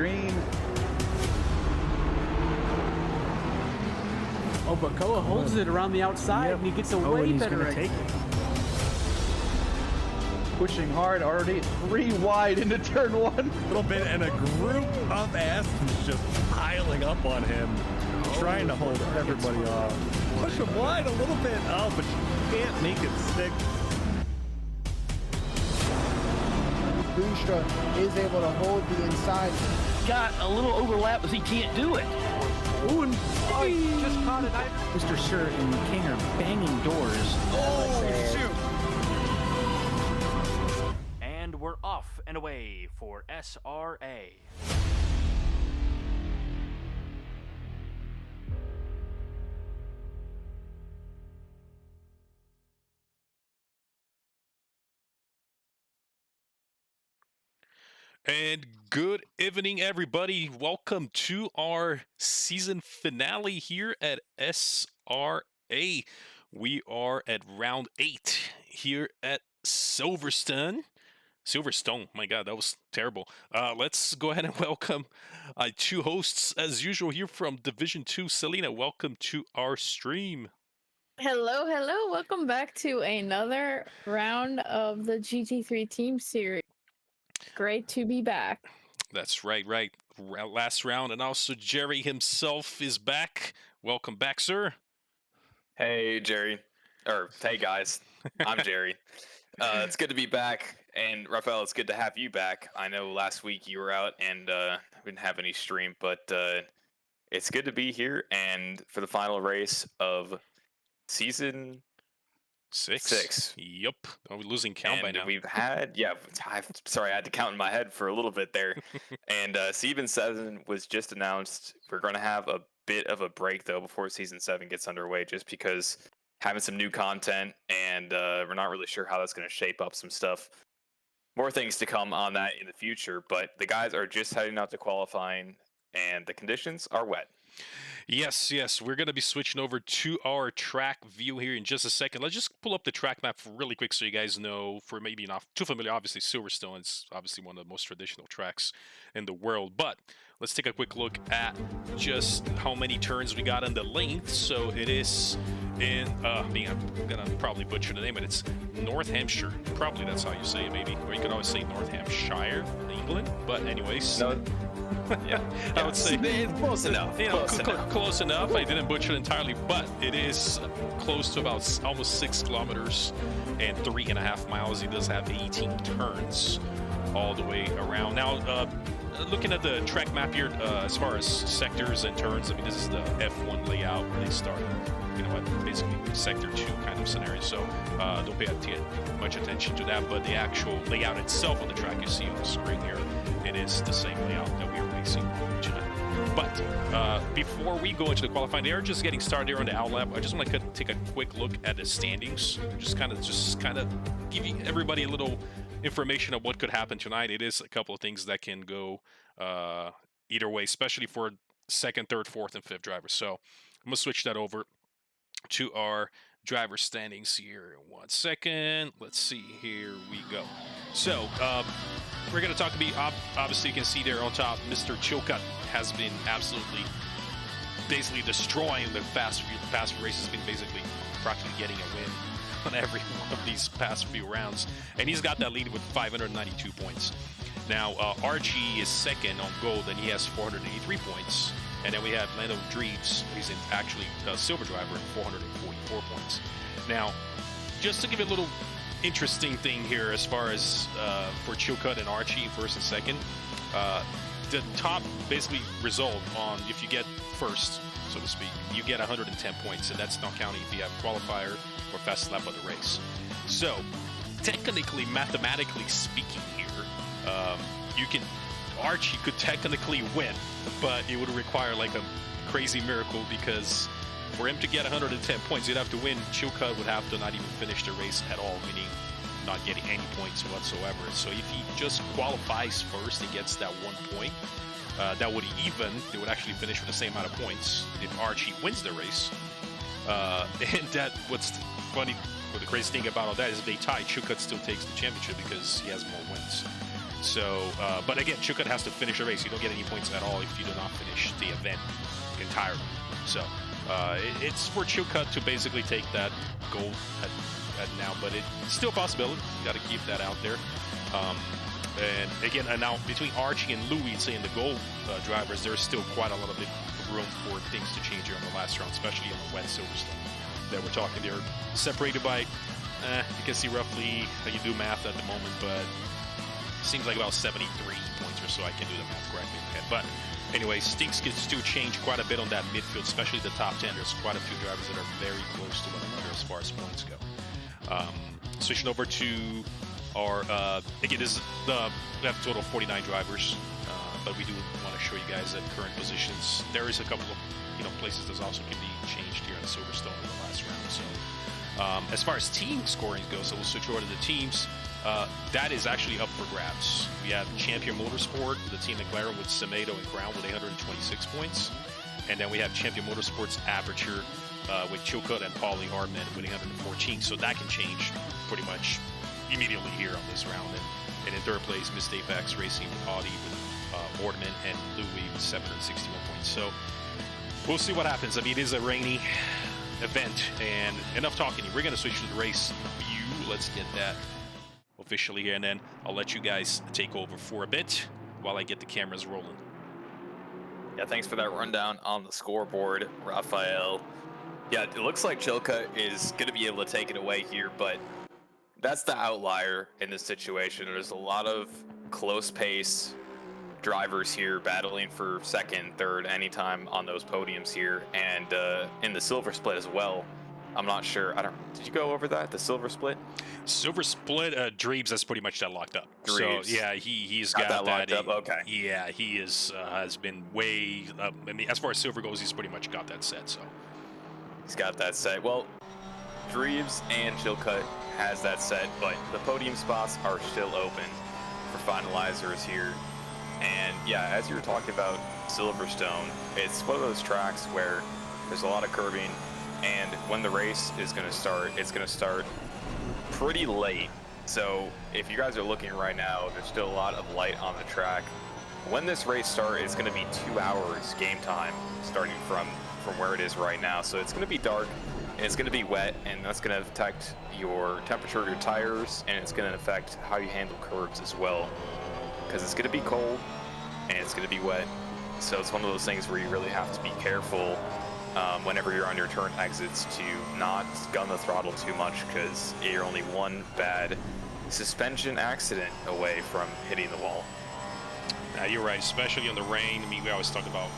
green. Oh, but Koa holds it around the outside, and he gets a way better exit. Pushing hard, already 3 wide into turn 1. A little bit, and a group of Astons just piling up on him, trying to hold everybody off. Push him wide a little bit, but you can't make it stick. Boonstra is able to hold the inside. Got a little overlap, but he can't do it. Ooh, and he just caught it. Mr. Sir and King are banging doors. Oh, shoot. And we're off and away for SRA. And good evening, everybody. Welcome to our season finale here at SRA. We are at round 8 here at Silverstone. Silverstone, my God, that was terrible. Let's go ahead and welcome 2 hosts as usual here from Division 2. Selena, welcome to our stream. Hello, hello. Welcome back to another round of the GT3 Team Series. Great to be back. That's right. Last round, and also Jerry himself is back. Welcome back, sir. Hey, Jerry. Or, hey, guys. I'm Jerry. It's good to be back. And, Rafael, it's good to have you back. I know last week you were out and didn't have any stream, but it's good to be here. And for the final race of season 6. Yep. Are we losing count by now? We've had, sorry, I had to count in my head for a little bit there. And Season 7 was just announced. We're going to have a bit of a break, though, before Season 7 gets underway, just because having some new content, and we're not really sure how that's going to shape up some stuff. More things to come on that in the future, but the guys are just heading out to qualifying, and the conditions are wet. Yes. We're going to be switching over to our track view here in just a second. Let's just pull up the track map really quick so you guys know, for maybe not too familiar, obviously Silverstone is obviously one of the most traditional tracks in the world. But let's take a quick look at just how many turns we got in the length. So it is in, I'm going to probably butcher the name, but it's North Hampshire. Probably that's how you say it, maybe. Or you could always say North Hampshire, England. But anyways. No. Yeah, I would say close enough. Close enough. I didn't butcher it entirely, but it is close to about almost 6 kilometers and 3.5 miles. It does have 18 turns all the way around. Now, looking at the track map here, as far as sectors and turns, I mean, this is the F1 layout where they start, basically sector 2 kind of scenario. So don't pay much attention to that, but the actual layout itself on the track you see on the screen here, it is the same layout that we are racing tonight. But before we go into the qualifying, they are just getting started here on the outlap. I just want to take a quick look at the standings, just kind of giving everybody a little information of what could happen tonight. It is a couple of things that can go either way, especially for 2nd, 3rd, 4th, and 5th drivers. So I'm gonna switch that over to our driver standings here. 1 second. Let's see. Here we go. So we're going to talk about, obviously you can see there on top, Mr. Chilcutt has been absolutely basically destroying the past few races, been basically practically getting a win on every one of these past few rounds. And he's got that lead with 592 points. Now, Archie is 2nd on gold, and he has 483 points. And then we have Lando Dreves, who's actually a silver driver, at 444 points. Now, just to give you a little interesting thing here as far as for Chilcutt and Archie, 1st and 2nd, the top basically result on if you get 1st, so to speak, you get 110 points, and that's not counting if you have qualifier or fast lap of the race. So, technically, mathematically speaking here, Archie could technically win, but it would require like a crazy miracle, because for him to get 110 points, he'd have to win. Chilcutt would have to not even finish the race at all, meaning not getting any points whatsoever. So if he just qualifies first and gets that 1 point, that would even. They would actually finish with the same amount of points if Archie wins the race. And that what's funny, or the crazy thing about all that is if they tie, Chilcutt still takes the championship because he has more wins. So, but again, Chilcutt has to finish the race. You don't get any points at all if you do not finish the event entirely. So, it's for Chilcutt to basically take that gold at now, but it's still a possibility. You got to keep that out there. And again, now between Archie and Louis, saying the gold drivers, there's still quite a lot of room for things to change here on the last round, especially on the wet Silverstone that we're talking. They're separated by, you can see roughly how you do math at the moment, but seems like about 73 points or so. I can do the math correctly in my head. But anyways, things can still change quite a bit on that midfield, especially the top 10. There's quite a few drivers that are very close to one another as far as points go. Switching over to our, again, this is we have a total of 49 drivers, but we do want to show you guys at current positions. There is a couple of places that also can be changed here in Silverstone in the last round. So as far as team scoring goes, so we'll switch over to the teams. That is actually up for grabs. We have Champion Motorsport, the team McLaren with Semedo and Crown with 826 points. And then we have Champion Motorsport's Aperture with Chilcutt and Paulie Hardman with 814. So that can change pretty much immediately here on this round. And in third place, Missed Apex Racing with Audi with Boardman and Louis with 761 points. So we'll see what happens. I mean, it is a rainy event, and enough talking. We're going to switch to the race view. Let's get that officially here, and then I'll let you guys take over for a bit while I get the cameras rolling. Yeah, thanks for that rundown on the scoreboard, Raphael. Yeah, it looks like Chilcutt is going to be able to take it away here, but that's the outlier in this situation. There's a lot of close pace drivers here battling for second, third, anytime on those podiums here, and in the silver split as well. I'm not sure. Did you go over that? The silver split? Silver split, Dreebs, that's pretty much that locked up. Dreebs. So yeah, he's got that locked up. Okay. Yeah, he has been way. I mean, as far as silver goes, he's pretty much got that set. So he's got that set. Well, Dreebs and Chilcutt has that set, but the podium spots are still open for finalizers here. And yeah, as you were talking about Silverstone, it's one of those tracks where there's a lot of curbing. And when the race is going to start, it's going to start pretty late. So if you guys are looking right now, there's still a lot of light on the track. When this race starts, it's going to be 2 hours game time starting from where it is right now. So it's going to be dark, and it's going to be wet, and that's going to affect your temperature of your tires, and it's going to affect how you handle curbs as well. Because it's going to be cold, and it's going to be wet. So it's one of those things where you really have to be careful whenever you're on your turn exits to not gun the throttle too much, because you're only one bad suspension accident away from hitting the wall. You're right, especially in the rain. I mean, we always talk about,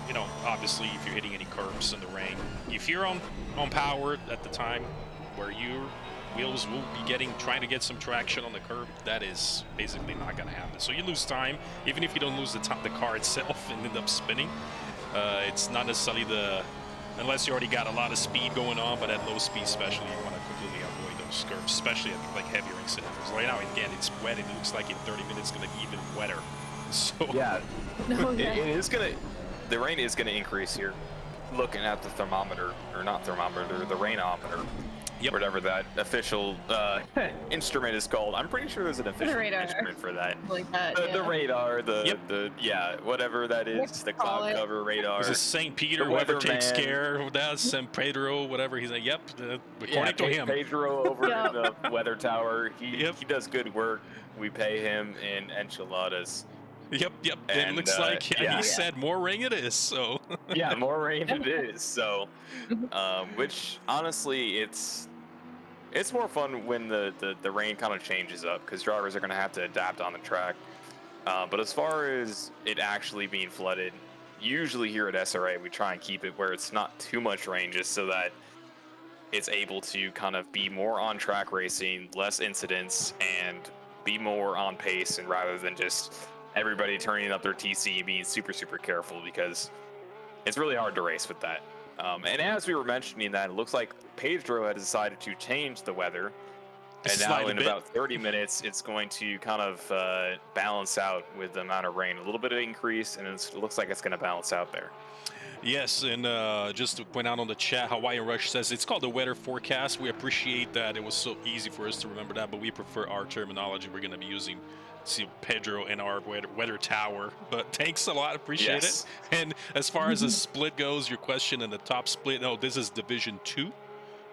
obviously if you're hitting any curbs in the rain, if you're on power at the time where your wheels will be trying to get some traction on the curb, that is basically not going to happen. So you lose time, even if you don't lose the car itself and end up spinning. It's not necessarily unless you already got a lot of speed going on, but at low speed especially, you want to completely avoid those curbs, especially at like heavier scenarios. Right now, again, it's wet. It looks like in 30 minutes it's going to be even wetter. So yeah, it is going to, the rain is going to increase here. Looking at the thermometer, or not thermometer, the rainometer. Yep. Whatever that official instrument is called. I'm pretty sure there's an official instrument for that. Like that, the radar, whatever that is, the cloud cover radar. Is it St. Peter, whoever takes care of that, St. Pedro, whatever, he's like, yep, according to him. Pedro over in the weather tower, he does good work. We pay him in enchiladas. Yep. And it looks like he said more rain it is, so. Yeah, more rain it is, so. Which, honestly, it's more fun when the rain kind of changes up, because drivers are going to have to adapt on the track. But as far as it actually being flooded, usually here at SRA, we try and keep it where it's not too much rain, just so that it's able to kind of be more on track racing, less incidents, and be more on pace, and rather than just everybody turning up their TC and being super, super careful, because it's really hard to race with that. And as we were mentioning that, it looks like Pedro has decided to change the weather. And now in about 30 minutes, it's going to kind of balance out with the amount of rain. A little bit of increase, and it looks like it's going to balance out there. Yes, and just to point out on the chat, Hawaiian Rush says it's called the weather forecast. We appreciate that it was so easy for us to remember that, but we prefer our terminology. We're going to be using Pedro and our weather tower. But thanks a lot, appreciate Yes. it. And as far as the split goes, your question in the top split, no, this is Division 2.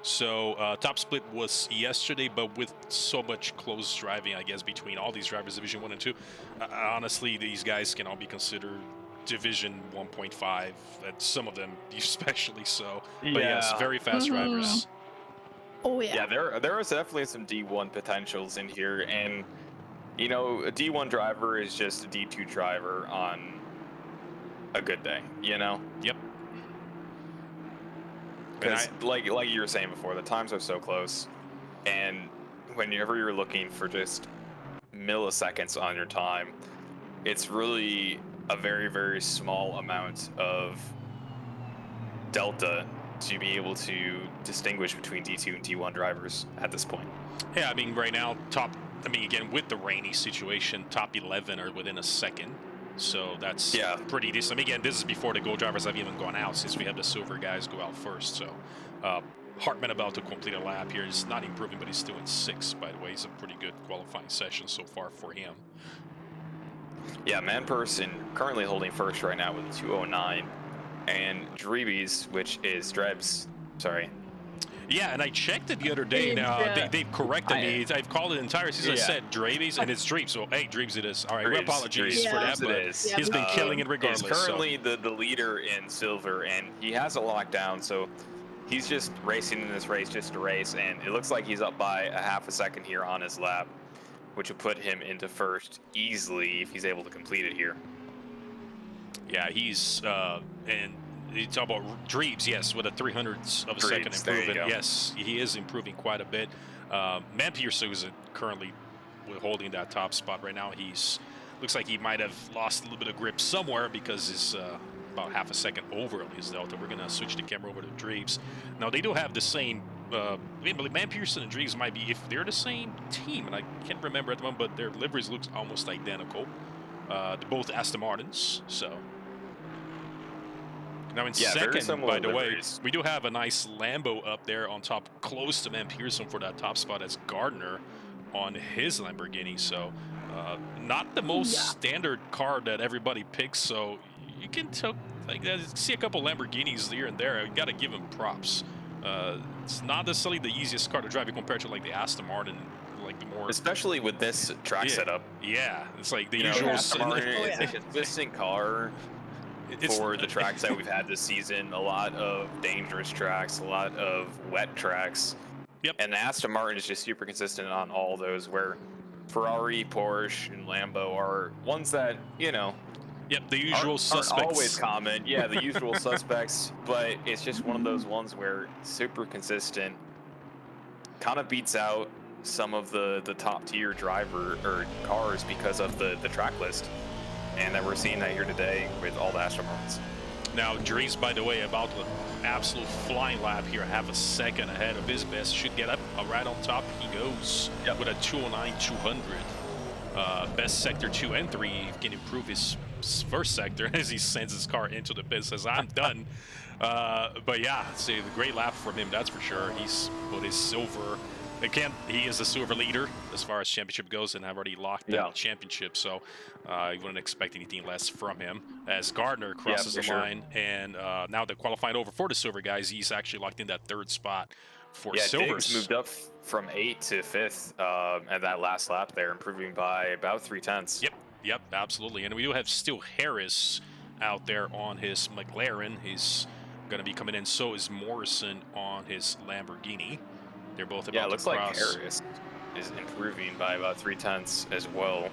So top split was yesterday, but with so much close driving, I guess, between all these drivers, Division 1 and 2, honestly, these guys can all be considered Division 1.5, and some of them especially so. But yes, very fast drivers. Oh yeah. Yeah, there was definitely some D1 potentials in here, and you know, a D1 driver is just a D2 driver on a good day, you know? Yep. Because like you were saying before, the times are so close, and whenever you're looking for just milliseconds on your time, it's really a very, very small amount of delta to be able to distinguish between D2 and D1 drivers at this point. Yeah, I mean, right now, again, with the rainy situation, top 11 are within a second. So that's pretty decent. I mean, again, this is before the gold drivers have even gone out, since we have the silver guys go out first. So Hartman about to complete a lap here. He's not improving, but he's still in 6th, by the way. It's a pretty good qualifying session so far for him. Yeah, Manperson currently holding first right now with 209. And Dreebies, which is Drebs, sorry. Yeah, and I checked it the other day. Now they've corrected me. I've called it entire season. I said Dreebies, and it's Dreebs. So hey, Dreebs it is. All right, apologies for that, but he's been killing it regardless. He's currently the leader in silver, and he has it locked down. So he's just racing in this race just to race, and it looks like he's up by a half a second here on his lap, which would put him into first easily if he's able to complete it here. Yeah, he's and you talk about Dreebs, yes, with a 300th of a second improvement. Yes, he is improving quite a bit. Man Pearson is currently holding that top spot right now. Looks like he might have lost a little bit of grip somewhere because he's about half a second over at his delta. We're going to switch the camera over to Dreebs. Now, they do have the same, Man Pearson and Dreebs might be, if they're the same team, and I can't remember at the moment, but their liveries looks almost identical. They're both Aston Martins, so. Now in second, by the way, we do have a nice Lambo up there on top, close to Man Pearson for that top spot as Gardner on his Lamborghini. So not the most standard car that everybody picks. So you can see a couple Lamborghinis here and there. You got to give him props. It's not necessarily the easiest car to drive compared to like the Aston Martin, like the more. Especially with this track setup. Yeah, it's like the usual. Aston Martin is a consistent car. For the tracks that we've had this season, a lot of dangerous tracks, a lot of wet tracks. Yep. And Aston Martin is just super consistent on all those, where Ferrari, Porsche, and Lambo are ones that, you know, yep, the usual suspects. Aren't always common. Yeah, the usual suspects, but it's just one of those ones where super consistent, kind of beats out some of the top tier driver or cars because of the track list. And that we're seeing that here today with all the Aston Martins. Now, Drees, by the way, about the absolute flying lap here, half a second ahead of his best. Should get up right on top. He goes with a 209-200. Best sector 2 and 3. He can improve his first sector as he sends his car into the pit. Says, I'm done. But yeah, it's a great lap from him, that's for sure. He's put his silver. Again, he is the silver leader as far as championship goes, and have already locked down the championship, so you wouldn't expect anything less from him. As Gardner crosses the line, and now they're qualifying over for the silver guys, he's actually locked in that 3rd spot for silvers. Diggs moved up from 8th to 5th at that last lap there, improving by about 0.3. Yep, absolutely. And we do have still Harris out there on his McLaren. He's going to be coming in. So is Morrison on his Lamborghini. They're both about it looks like Harris is improving by about 0.3 as well.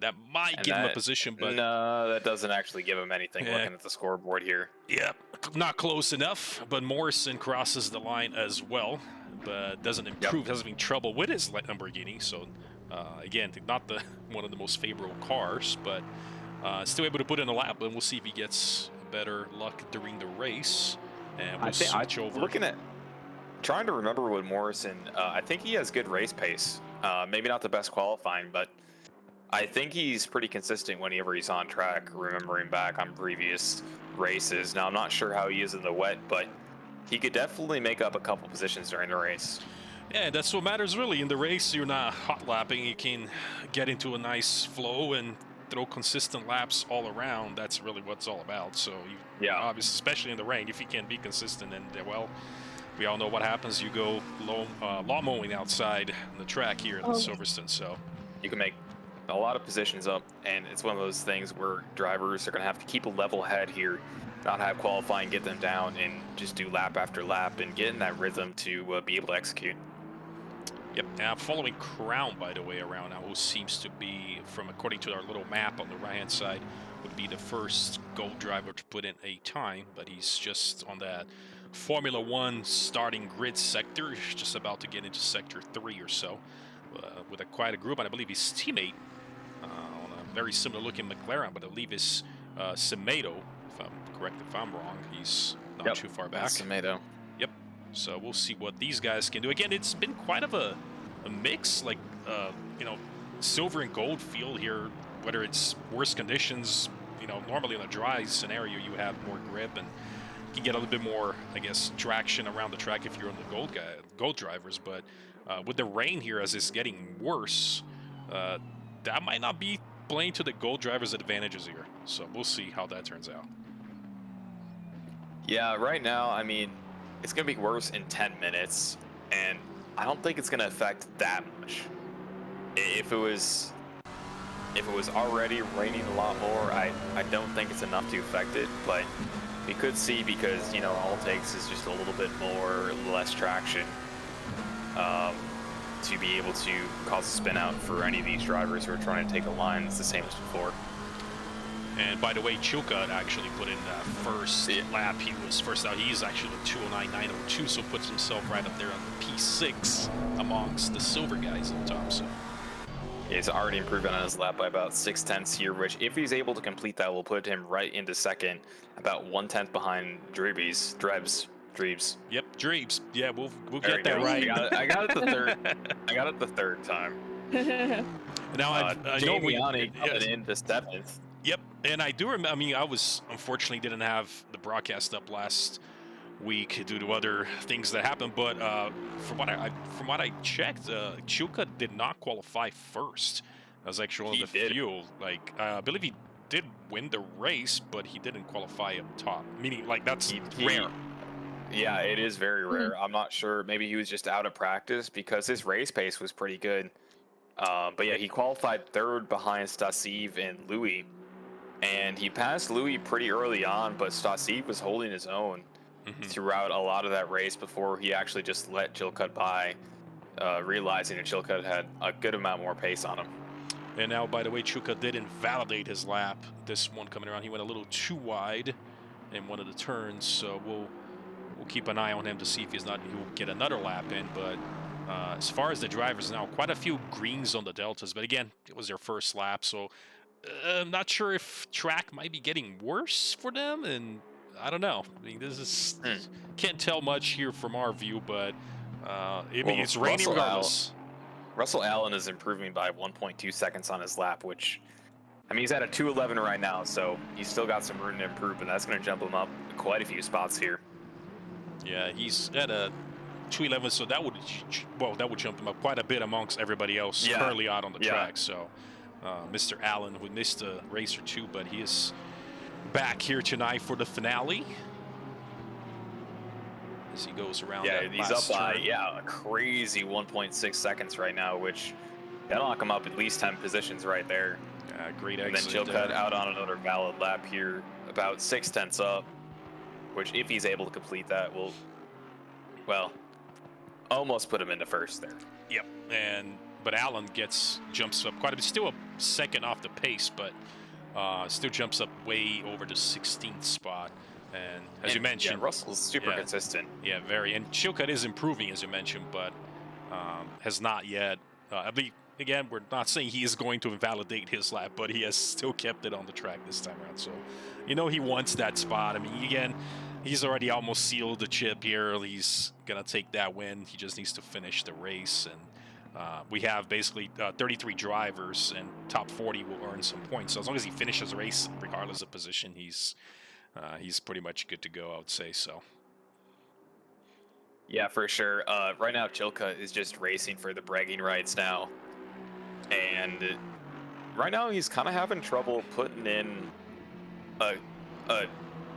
That might give him a position, but no, that doesn't actually give him anything. Looking at the scoreboard here, not close enough. But Morrison crosses the line as well, but doesn't improve. Has been trouble with his Lamborghini. So again, not one of the most favorable cars, but still able to put in a lap. And we'll see if he gets better luck during the race. And we'll switch over. Trying to remember with Morrison, I think he has good race pace. Maybe not the best qualifying, but I think he's pretty consistent whenever he's on track. Remembering back on previous races. Now, I'm not sure how he is in the wet, but he could definitely make up a couple positions during the race. Yeah, that's what matters really. In the race, you're not hot lapping. You can get into a nice flow and throw consistent laps all around. That's really what it's all about. So, obviously, especially in the rain, if you can't be consistent, and well, we all know what happens. You go lawn mowing outside the track here at the Silverstone. So you can make a lot of positions up, and it's one of those things where drivers are going to have to keep a level head here, not have qualifying get them down, and just do lap after lap and get in that rhythm to be able to execute. Yep. Following Crown, by the way, around now, who seems to be, from according to our little map on the right-hand side, would be the first Gold driver to put in a time, but he's just on that Formula 1 starting grid sector. He's just about to get into Sector 3 or so, with quite a group, and I believe his teammate on a very similar-looking McLaren, but I believe is Semedo, if I'm correct, if I'm wrong. He's not too far back. Semedo. Yep. So we'll see what these guys can do. Again, it's been quite of a mix, like, silver and gold field here, whether it's worse conditions, normally in a dry scenario, you have more grip and you can get a little bit more, I guess, traction around the track if you're on the gold drivers. But with the rain here, as it's getting worse, that might not be playing to the gold drivers' advantages here. So we'll see how that turns out. Yeah, right now, I mean, it's going to be worse in 10 minutes, and I don't think it's going to affect that much. If it was already raining a lot more, I don't think it's enough to affect it, but we could see, because, all it takes is just a little bit more, less traction to be able to cause a spin out for any of these drivers who are trying to take the line. It's the same as before. And by the way, Chilcutt actually put in that first lap. He was first out. He's actually the 209.902, so puts himself right up there on the P6 amongst the silver guys on top. So he's already improved on his lap by about 6/10 here, which, if he's able to complete that, will put him right into second, about 1/10 behind Drebes. Yep, Drebes. Yeah, we'll there get that right. I got it the third. I got it the third time. Now I know we coming into 7th. Yep, and I do remember. I mean, I was unfortunately didn't have the broadcast up last week due to other things that happened. But from what I checked, Chilcutt did not qualify first. That was actually one of the few. Like, I believe he did win the race, but he didn't qualify up top. Meaning, like, that's rare. Yeah, it is very rare. I'm not sure. Maybe he was just out of practice, because his race pace was pretty good. But yeah, he qualified third behind Stasiv and Louis. And he passed Louis pretty early on, but Stasiv was holding his own throughout a lot of that race before he actually just let Chilcutt by, realizing that Chilcutt had a good amount more pace on him. And now, by the way, Chilcutt did invalidate his lap. This one coming around, he went a little too wide in one of the turns, so we'll keep an eye on him to see if he'll get another lap in. But as far as the drivers now, quite a few greens on the deltas, but again, it was their first lap, so I'm not sure if track might be getting worse for them, and I don't know. I mean, this is can't tell much here from our view, but it's raining regardless. Russell Allen is improving by 1.2 seconds on his lap, which, I mean, he's at a 2:11 right now, so he's still got some room to improve, and that's going to jump him up quite a few spots here. Yeah, he's at a 2:11, so that would jump him up quite a bit amongst everybody else currently out on the track. So Mr. Allen, who missed a race or two, but he is back here tonight for the finale as he goes around. Yeah, that he's last up by turn. a crazy 1.6 seconds right now, which that'll knock him up at least 10 positions right there. Great and exit. then Chilcutt out on another valid lap here, about 6/10 up, which, if he's able to complete that, will, well, almost put him into first there. Yep, but Allen jumps up quite a bit, still a second off the pace, but still jumps up way over the 16th spot. And as you mentioned, Russell's super consistent. Yeah, very. And Chilcutt is improving, as you mentioned, but has not yet. I mean, again, we're not saying he is going to invalidate his lap, but he has still kept it on the track this time around. So, he wants that spot. I mean, again, he's already almost sealed the chip here. He's going to take that win. He just needs to finish the race. And we have basically 33 drivers, and top 40 will earn some points. So as long as he finishes the race, regardless of position, he's he's pretty much good to go, I would say. So. Yeah, for sure. Right now, Chilka is just racing for the bragging rights now. And right now, he's kind of having trouble putting in a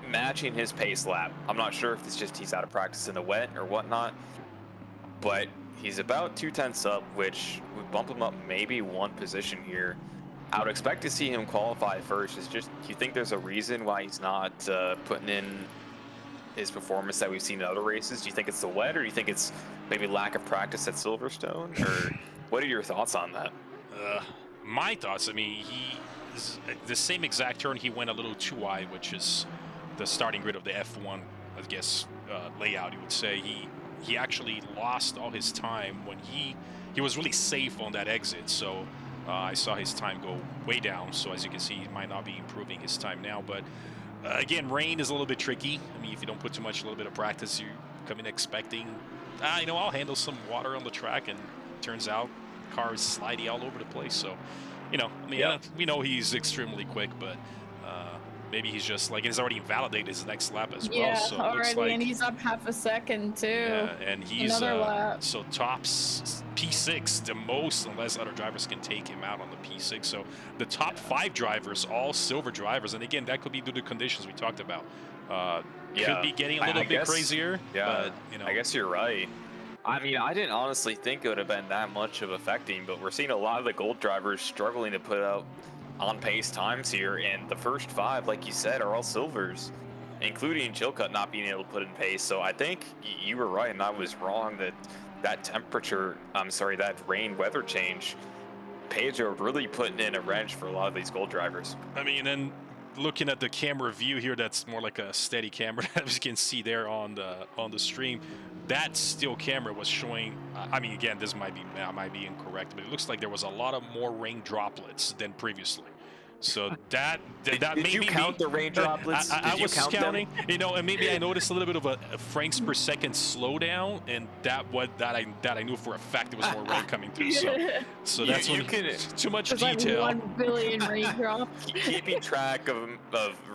matching his pace lap. I'm not sure if it's just he's out of practice in the wet or whatnot, but he's about 2/10 up, which would bump him up maybe one position here. I would expect to see him qualify first. It's just, do you think there's a reason why he's not putting in his performance that we've seen in other races? Do you think it's the wet, or do you think it's maybe lack of practice at Silverstone, or what are your thoughts on that? My thoughts, I mean, the same exact turn he went a little too wide, which is the starting grid of the F1, I guess, layout, you would say. He actually lost all his time when he was really safe on that exit, so I saw his time go way down. So as you can see, he might not be improving his time now, but again, rain is a little bit tricky. I mean, if you don't put too much, a little bit of practice, you come in expecting, you know, I'll handle some water on the track, and turns out the car is slidey all over the place. So, you know, I mean, we know he's extremely quick, but maybe he's just like, he's already invalidated his next lap as well. Yeah, So it already, looks like, and he's up half a second too. yeah, and he's Another lap. so tops P6 the most, unless other drivers can take him out on the P6. So the top 5 drivers, all silver drivers, and again, that could be due to conditions we talked about. Could be getting a little bit crazier. Yeah, but, you know, I guess you're right. I mean, I didn't honestly think it would have been that much of affecting, but we're seeing a lot of the gold drivers struggling to put out on-pace times here, and the first 5, like you said, are all silvers, including Chilcutt not being able to put in pace. So I think you were right, and I was wrong that temperature, that rain weather change, Pedro really putting in a wrench for a lot of these gold drivers. I mean, and looking at the camera view here, that's more like a steady camera, as you can see there on the stream. That still camera was showing, I mean, again, I might be incorrect, but it looks like there was a lot of more rain droplets than previously. So that did maybe you count the rain droplets? I was counting, you know, and maybe I noticed a little bit of a frames per second slowdown, and that I knew for a fact there was more rain coming through. So that's too much detail. Like 1 billion raindrops. Keeping track of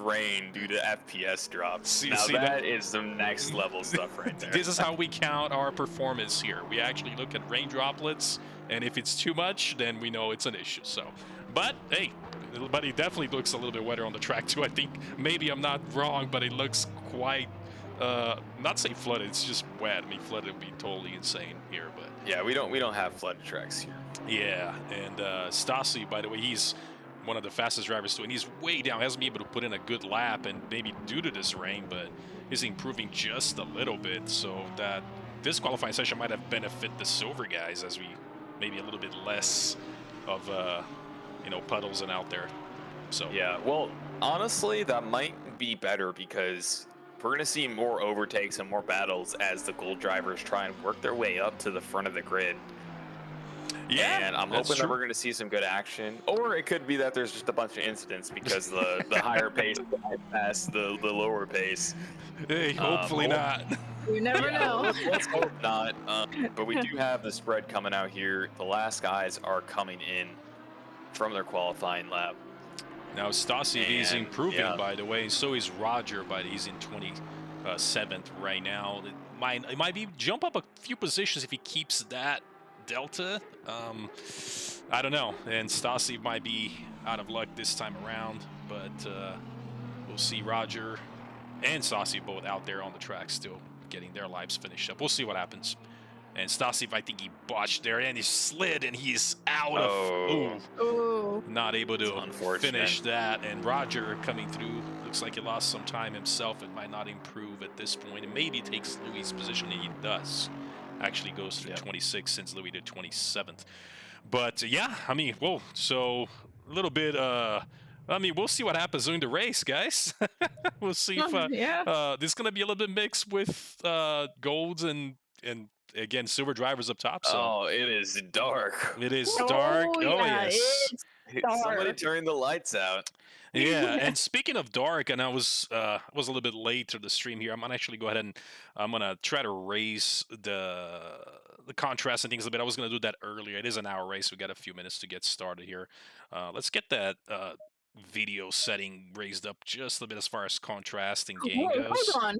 rain due to FPS drops. That is some next level stuff right there. This is how we count our performance here. We actually look at rain droplets, and if it's too much, then we know it's an issue. So, but hey, but it definitely looks a little bit wetter on the track too. I think maybe I'm not wrong, but it looks quite, not say flooded, it's just wet. I mean, flooded would be totally insane here, but yeah, we don't have flooded tracks here. Yeah, and Stassi, by the way, he's one of the fastest drivers too, and he's way down. Hasn't been able to put in a good lap, and maybe due to this rain, but he's improving just a little bit. So that this qualifying session might have benefited the silver guys, as we maybe a little bit less of you know, puddles and out there. So yeah, well, honestly, that might be better, because we're going to see more overtakes and more battles as the gold drivers try and work their way up to the front of the grid. Yeah, and I'm hoping that we're going to see some good action, or it could be that there's just a bunch of incidents because the higher pace bypass the lower pace. Hey, hopefully not. You never know. Let's hope not. But we do have the spread coming out here. The last guys are coming in from their qualifying lap. Now Stassi is improving, by the way, and so is Roger, but he's in 27th right now. It might be jump up a few positions if he keeps that delta. I don't know, and Stassi might be out of luck this time around, but we'll see. Roger and Stassi both out there on the track still getting their lives finished up. We'll see what happens. And Stassi, I think he botched there, and he slid, and he's out of... not able to finish that. And Roger coming through, looks like he lost some time himself. It might not improve at this point, and maybe takes Louis' position, and he does. Actually goes through 26 since Louis did 27th. But, yeah, I mean, whoa, so a little bit... I mean, we'll see what happens during the race, guys. We'll see if this is going to be a little bit mixed with golds and again, silver drivers up top. So. Oh, it is dark. It is dark. Oh, yes. Somebody turn the lights out. Yeah, and speaking of dark, and I was a little bit late to the stream here. I'm gonna actually go ahead and I'm gonna try to raise the contrast and things a bit. I was gonna do that earlier. It is an hour race. We got a few minutes to get started here. Let's get that video setting raised up just a bit as far as contrast and gain Whoa, goes. hold on.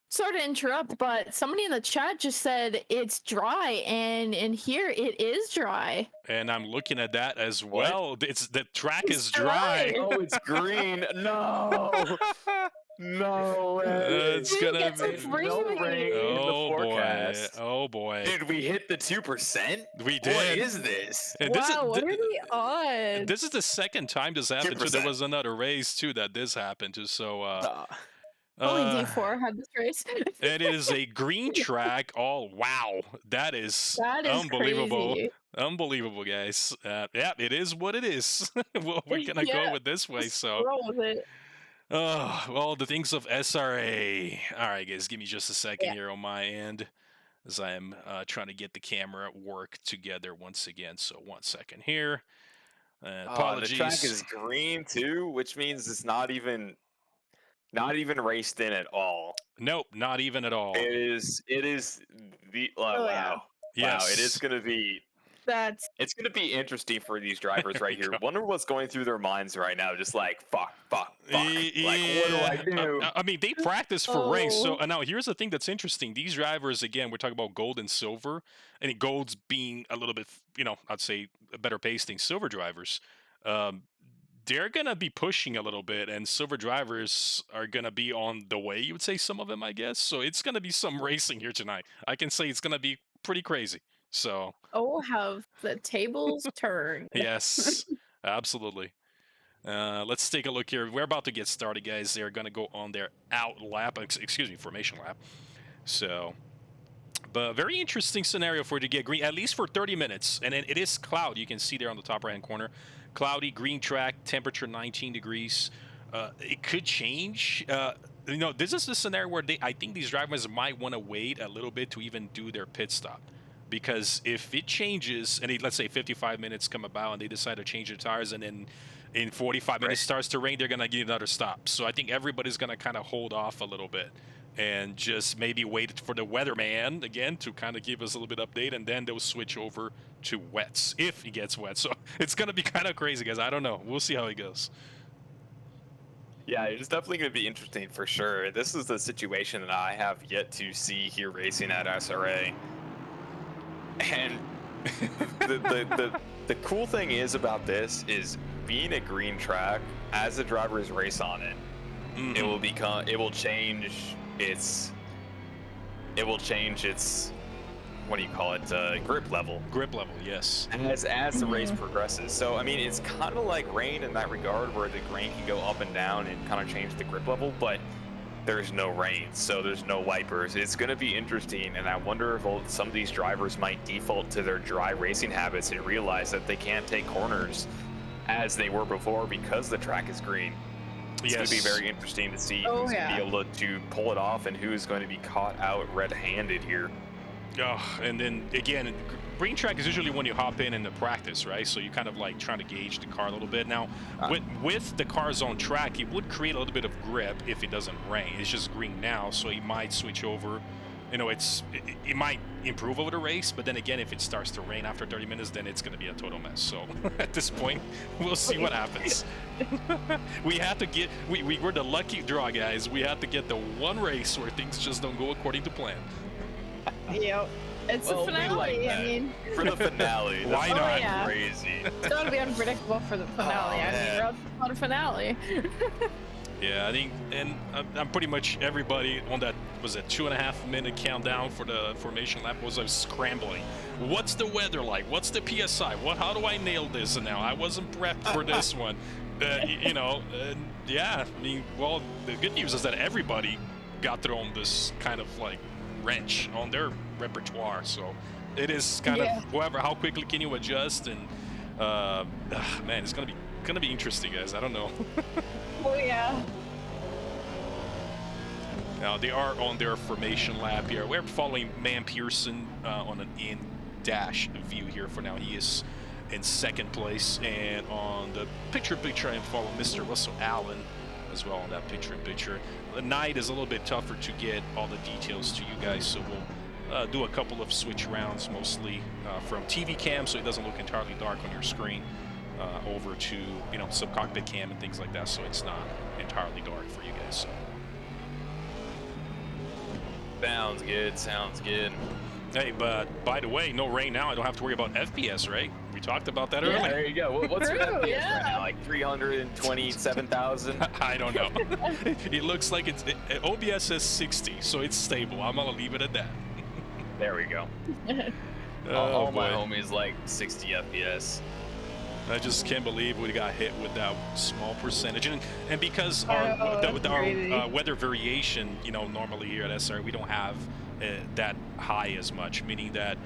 Sorry to interrupt, but somebody in the chat just said it's dry, and in here it is dry. And I'm looking at that as well. The track is dry. dry. Oh, it's green. No. No way. It's Dude, gonna get some be free no money. rain in the oh boy. forecast. Oh boy. Dude, we hit the 2%? We did. What is this? And Wow, what are the odds? this is the second time this happened too. There 2%. was another race too that this happened to. So Only D4 had this race. it is a green track. Oh wow, that is unbelievable. Crazy. Unbelievable, guys. Yeah, it is what it is. Well, we're gonna go with this way. So Roll with it. oh, well, the things of SRA. All right, guys, give me just a second here on my end as I am trying to get the camera work together once again. So 1 second here. Apologies. The track is green too, which means it's not even raced in at all. Nope, not even at all. It is the Oh, wow. yeah. Wow, Yes. it is gonna be it's gonna be interesting for these drivers right here. Wonder what's going through their minds right now, just like fuck. Like what do I do? I mean, they practice for race. So now here's the thing that's interesting. These drivers, again, we're talking about gold and silver, and gold's being a little bit, I'd say a better pace than silver drivers. They're gonna be pushing a little bit, and silver drivers are gonna be on the way. You would say some of them, I guess. So it's gonna be some racing here tonight. I can say it's gonna be pretty crazy. So have the tables turned. yes, absolutely. Let's take a look here. We're about to get started, guys. They're going to go on their out lap, formation lap. So, but very interesting scenario for it to get green, at least for 30 minutes. And then it is cloudy. You can see there on the top right-hand corner. Cloudy, green track, temperature 19 degrees. It could change. This is the scenario where I think these drivers might want to wait a little bit to even do their pit stop. Because if it changes, and let's say 55 minutes come about and they decide to change their tires, and then in 45 minutes starts to rain, they're going to get another stop. So I think everybody's going to kind of hold off a little bit and just maybe wait for the weatherman, again, to kind of give us a little bit update, and then they'll switch over to wets, if he gets wet. So it's going to be kind of crazy, guys. I don't know. We'll see how it goes. Yeah, it's definitely going to be interesting for sure. This is the situation that I have yet to see here racing at SRA. And the cool thing is about this is being a green track, as the drivers race on it, it will change its what do you call it, grip level. Grip level, yes. As the race progresses. So I mean, it's kind of like rain in that regard, where the grain can go up and down and kind of change the grip level, but there's no rain, so there's no wipers. It's going to be interesting, and I wonder if some of these drivers might default to their dry racing habits and realize that they can't take corners as they were before because the track is green. It's going to be very interesting to see who's going to be able to pull it off and who's going to be caught out red-handed here. Oh, and then again, green track is usually when you hop in the practice, right? So you kind of like trying to gauge the car a little bit. Now, with the cars on track, it would create a little bit of grip if it doesn't rain. It's just green now, so you might switch over. It might improve over the race, but then again, if it starts to rain after 30 minutes, then it's going to be a total mess. So at this point, we'll see what happens. We have to get, we're the lucky draw, guys. We have to get the one race where things just don't go according to plan. Yep. It's the finale. I mean, for the finale, why not? Yeah. Crazy. It's got to be unpredictable for the finale. I mean, we're on a finale. Yeah, I think, and I'm pretty much everybody on that, was it 2.5 minute countdown for the formation lap was scrambling. What's the weather like? What's the PSI? How do I nail this now? I wasn't prepped for this one. Yeah, I mean, well, the good news is that everybody got thrown this kind of like wrench on their repertoire. So it is kind of how quickly can you adjust? And man, it's gonna be interesting, guys. I don't know. Oh yeah. Now they are on their formation lap here. We're following Man Pearson on an in-dash view here for now. He is in second place, and on the picture-in-picture, I follow Mr. Russell Allen as well on that picture-in-picture. The night is a little bit tougher to get all the details to you guys, so we'll do a couple of switch rounds, mostly from TV cam, so it doesn't look entirely dark on your screen. over to, you know, some cockpit cam and things like that, so it's not entirely dark for you guys. So. Sounds good. Sounds good. Hey, but by the way, no rain now. I don't have to worry about FPS, right? We talked about that earlier. There you go. What's your True, FPS yeah. right now? Like 327,000? I don't know. It looks like OBS says 60, so it's stable. I'm gonna leave it at that. There we go. All my homies like 60 FPS. I just can't believe we got hit with that small percentage, and because with our weather variation, you know, normally here at SRA we don't have that high as much, meaning that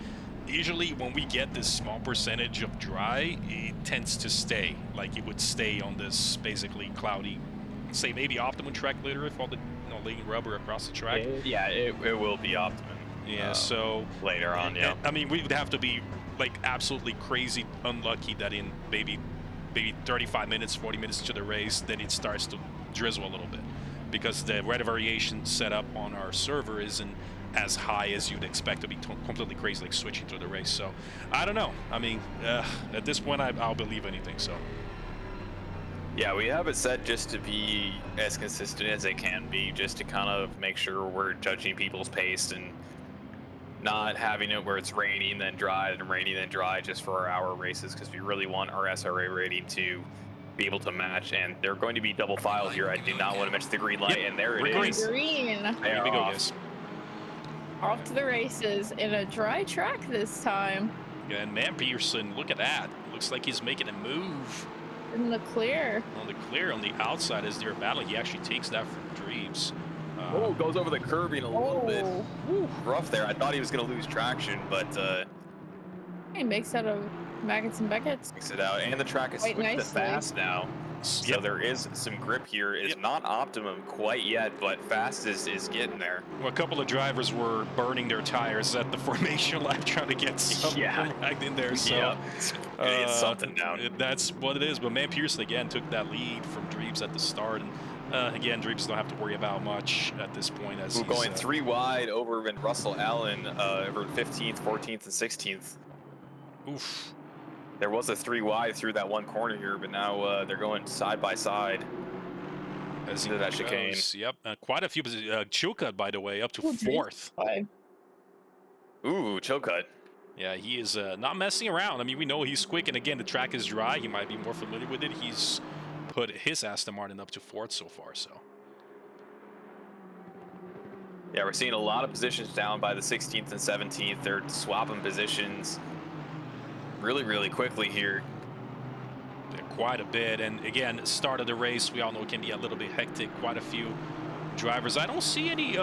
usually when we get this small percentage of dry, it tends to stay, like it would stay on this basically cloudy, say maybe optimum track later if all the laying rubber across the track. Yeah, it will be optimum. Yeah, so later on, yeah. I mean, we would have to be like absolutely crazy unlucky that in maybe 35 minutes, 40 minutes into the race, then it starts to drizzle a little bit, because the weather variation set up on our server isn't as high as you'd expect to be completely crazy, like switching through the race. So I don't know. I mean, at this point, I'll believe anything. So yeah, we have it set just to be as consistent as it can be, just to kind of make sure we're judging people's pace and not having it where it's raining then dry and raining then dry just for our hour races, because we really want our SRA rating to be able to match. And they're going to be double filed here. I do not want to mention the green light, and there it is. Green. there we go, guys. Off to the races in a dry track this time. Yeah, and Man Pearson, look at that. Looks like he's making a move. In the clear. On the clear, on the outside as they're battling. He actually takes that from Dreves. Goes over the curbing a little bit. Woo, rough there. I thought he was going to lose traction, but He makes out of Maggots and Beckett's. takes it out. And the track is Quite switched to nicely. fast now. So there is some grip here. It's not optimum quite yet, but fast is getting there. Well, a couple of drivers were burning their tires at the formation lap trying to get something back in there. So it's something down. That's what it is. But Man Pearson again took that lead from Dreves at the start, and again, Dreves don't have to worry about much at this point. As we're going 3 wide over in Russell Allen over 15th, 14th, and 16th. Oof. There was a 3 wide through that one corner here, but now they're going side by side as into that chicane. Yep, quite a few. Chilcutt, by the way, up to 4th. Ooh, Chilcutt. Yeah, he is not messing around. I mean, we know he's quick, and again, the track is dry. You might be more familiar with it. He's put his Aston Martin up to 4th so far. So yeah, we're seeing a lot of positions down by the 16th and 17th. They're swapping positions really quickly here. Yeah, quite a bit. And again, start of the race, we all know it can be a little bit hectic. Quite a few drivers. I don't see any.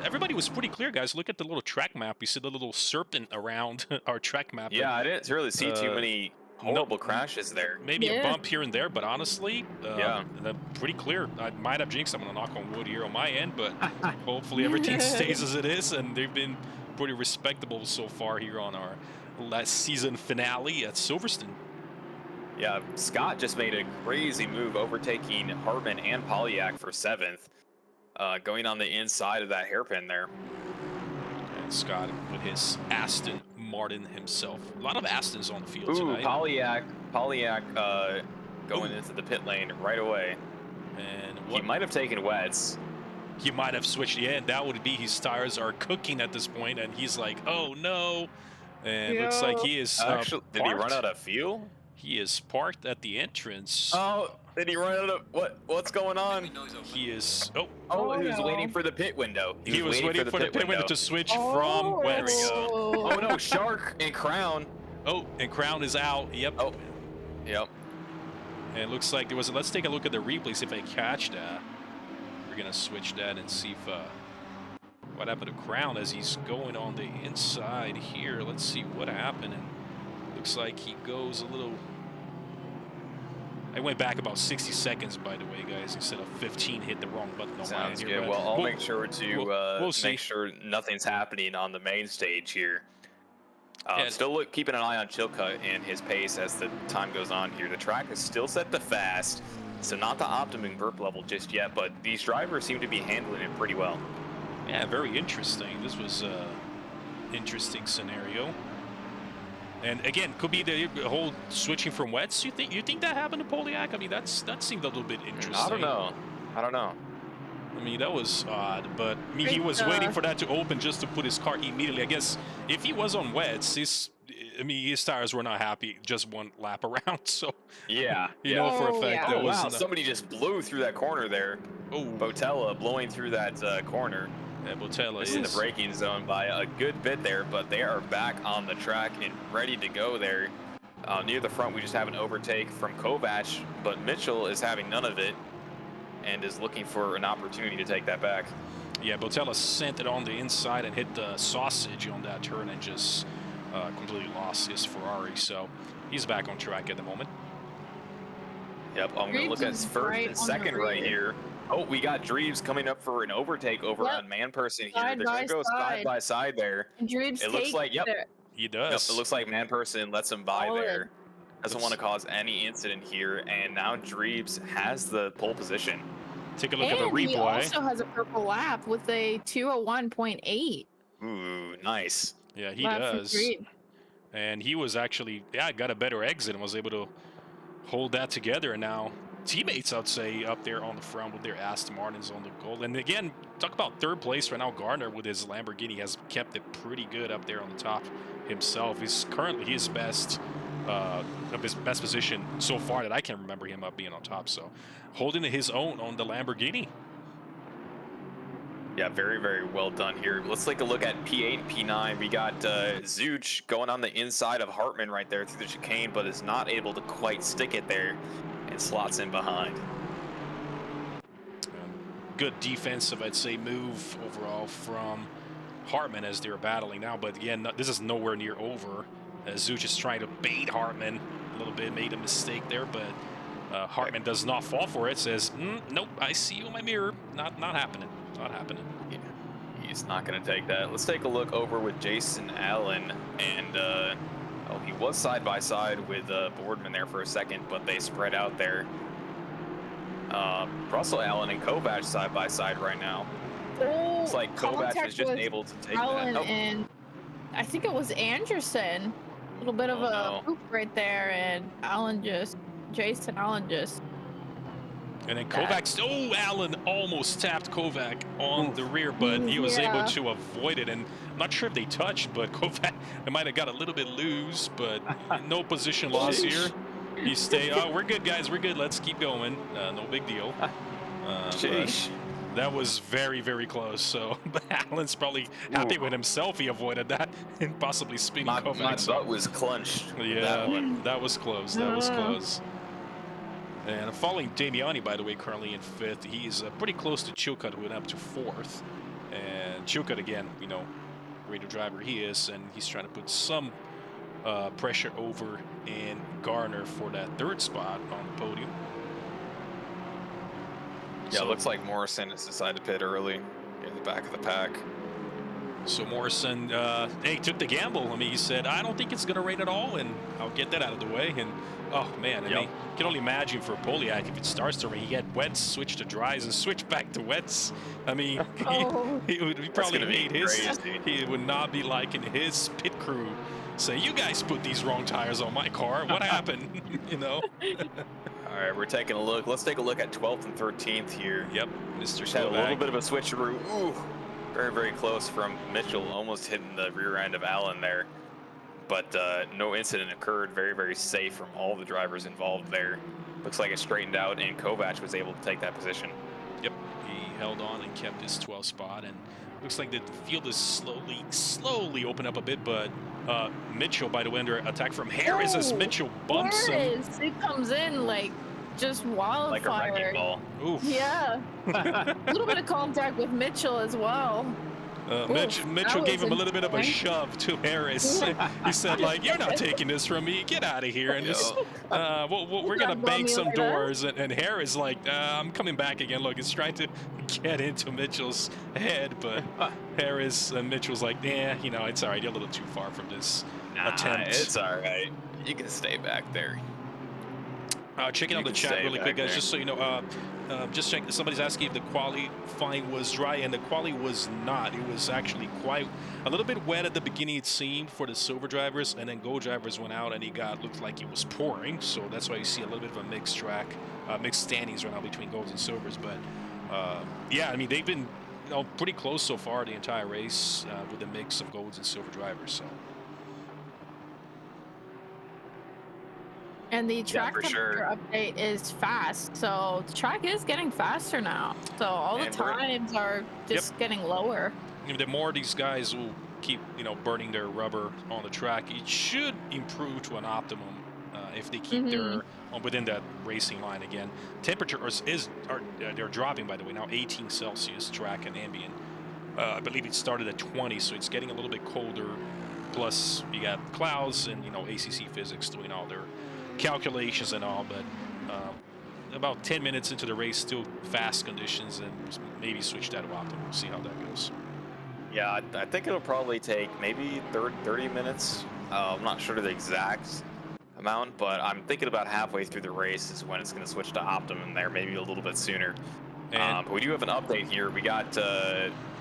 Everybody was pretty clear, guys. Look at the little track map. You see the little serpent around our track map. Yeah, I didn't really see too many horrible crashes there. Maybe a bump here and there, but honestly, pretty clear. I might have jinxed. I'm gonna knock on wood here on my end, but hopefully everything stays as it is, and they've been pretty respectable so far here on our last season finale at Silverstone. Yeah, Scott just made a crazy move, overtaking Hartman and Polyak for 7th, going on the inside of that hairpin there. And Scott with his Aston Martin himself. A lot of Astons on the field Ooh, tonight. Polyak going into the pit lane right away. And he might have taken wets. He might have switched. Yeah, that would be his tires are cooking at this point, and he's like, oh no. And looks like he is actually, did he run out of fuel? He is parked at the entrance. Oh, did he run out of what's going on? He is he was waiting for the pit window. He was waiting for the pit window to switch from wets. There we go. Oh no, Shark and Crown. Oh, and Crown is out. Yep. Oh. Yep. And it looks like there was let's take a look at the replay, see if I catch that. We're gonna switch that and see if what happened to Crown as he's going on the inside here. Let's see what happened. And looks like he goes a little. I went back about 60 seconds, by the way, guys. Instead of 15, hit the wrong button on my end. Sounds good. Well, I'll make sure to make sure nothing's happening on the main stage here. Still keeping an eye on Chilcutt and his pace as the time goes on here. The track is still set to fast, so not the optimum grip level just yet, but these drivers seem to be handling it pretty well. Yeah, very interesting. This was an interesting scenario. And again, could be the whole switching from wets. You think that happened to Poliak? I mean, that seemed a little bit interesting. I don't know. I mean, that was odd, but I mean, he was waiting for that to open just to put his car immediately. I guess if he was on wets, his tires were not happy just one lap around. So yeah, you know for a fact that was. Wow, somebody just blew through that corner there. Oh, Botella blowing through that corner. Yeah, Botella is in the braking zone by a good bit there, but they are back on the track and ready to go there. Near the front, we just have an overtake from Kovac, but Mitchell is having none of it and is looking for an opportunity to take that back. Yeah, Botella sent it on the inside and hit the sausage on that turn and just completely lost his Ferrari. So he's back on track at the moment. Yep, I'm going to look at first and second right here. Oh, we got Dreves coming up for an overtake over on Man-Person here. They're going to go side by side there. Dreves it looks like, he does. Yep, it looks like Man-Person lets him by there. Doesn't want to cause any incident here, and now Dreves has the pole position. Take a look at the replay. He also has a purple lap with a 2:01.8. Ooh, nice. Yeah, he does. And he was actually, got a better exit and was able to hold that together. And now teammates, I'd say, up there on the front with their Aston Martins on the goal. And again, talk about third place right now. Gardner with his Lamborghini has kept it pretty good up there on the top himself. He's currently his best position so far that I can remember him up being on top. So holding his own on the Lamborghini. Yeah, very, very well done here. Let's take a look at P8 and P9. We got Zuch going on the inside of Hartman right there through the chicane, but is not able to quite stick it there and slots in behind. Good defensive, I'd say, move overall from Hartman as they're battling now. But again, this is nowhere near over. Zuch is trying to bait Hartman a little bit, made a mistake there, but Hartman does not fall for it. Says, nope, I see you in my mirror. Not happening. Not happening. Yeah, he's not going to take that. Let's take a look over with Jason Allen, and he was side by side with Boardman there for a second, but they spread out there. Russell Allen and Kovac side by side right now. It's like Kovac is just able to take Allen that. And I think it was Anderson. A little bit of a poop right there, and Jason Allen just. And then Kovac, Allen almost tapped Kovac on the rear, but he was able to avoid it. And I'm not sure if they touched, but Kovac might have got a little bit loose, but no position loss here. He stayed, we're good, guys, we're good. Let's keep going. No big deal. That was very, very close. So Allen's probably happy with himself. He avoided that and possibly spinning Kovac. My butt was clenched. Yeah, that was close. That was close. And following Damiani, by the way, currently in 5th. He's pretty close to Chilcutt, who went up to 4th. And Chilcutt, again, we know, great driver he is, and he's trying to put some pressure over in Garner for that 3rd spot on the podium. Yeah, so, it looks like Morrison has decided to pit early in the back of the pack. So Morrison, took the gamble. I mean, he said, I don't think it's going to rain at all, and I'll get that out of the way. And, oh, man, I mean, you can only imagine for Poliak, if it starts to rain, he had wets, switch to dries, and switch back to wets. I mean, he probably made he would not be liking his pit crew say, you guys put these wrong tires on my car. What happened? You know? All right, we're taking a look. Let's take a look at 12th and 13th here. Yep, Mr. Had a little bit of a switcheroo. Ooh. Very, very close from Mitchell, almost hitting the rear end of Allen there. But no incident occurred. Very, very safe from all the drivers involved there. Looks like it straightened out, and Kovac was able to take that position. Yep, he held on and kept his 12th spot. And looks like the field is slowly open up a bit. But Mitchell, by the way, under attack from Harris as Mitchell bumps him. He comes in like just wildfire. Like a wrecking ball. Oof. Yeah. A little bit of contact with Mitchell as well. Mitchell gave him a little bit of a shove to Harris. He said, like, you're not taking this from me. Get out of here. And just, we're going to bang some doors. And Harris, like, I'm coming back again. Look, he's trying to get into Mitchell's head. But Harris and Mitchell's like, you know, it's all right. You're a little too far from this attempt. It's all right. You can stay back there. Checking out the chat really quick, guys, just so you know. just check. Somebody's asking if the qualifying was dry, and the quali was not. It was actually quite a little bit wet at the beginning, it seemed, for the silver drivers, and then gold drivers went out, and looked like it was pouring. So that's why you see a little bit of a mixed track, mixed standings right now between golds and silvers. But yeah, I mean, they've been pretty close so far the entire race with a mix of golds and silver drivers. So. And the track for temperature update is fast, so the track is getting faster now. So all the times are just getting lower. The more these guys will keep, burning their rubber on the track, it should improve to an optimum if they keep their within that racing line again. Temperatures they're dropping, by the way, now 18 Celsius track and ambient. I believe it started at 20, so it's getting a little bit colder. Plus, you got clouds and ACC physics doing all their calculations and all, but about 10 minutes into the race, still fast conditions, and maybe switch that to optimum. We'll see how that goes. Yeah, I think it'll probably take maybe 30 minutes. I'm not sure the exact amount, but I'm thinking about halfway through the race is when it's going to switch to optimum there, maybe a little bit sooner. But we do have an update here. We got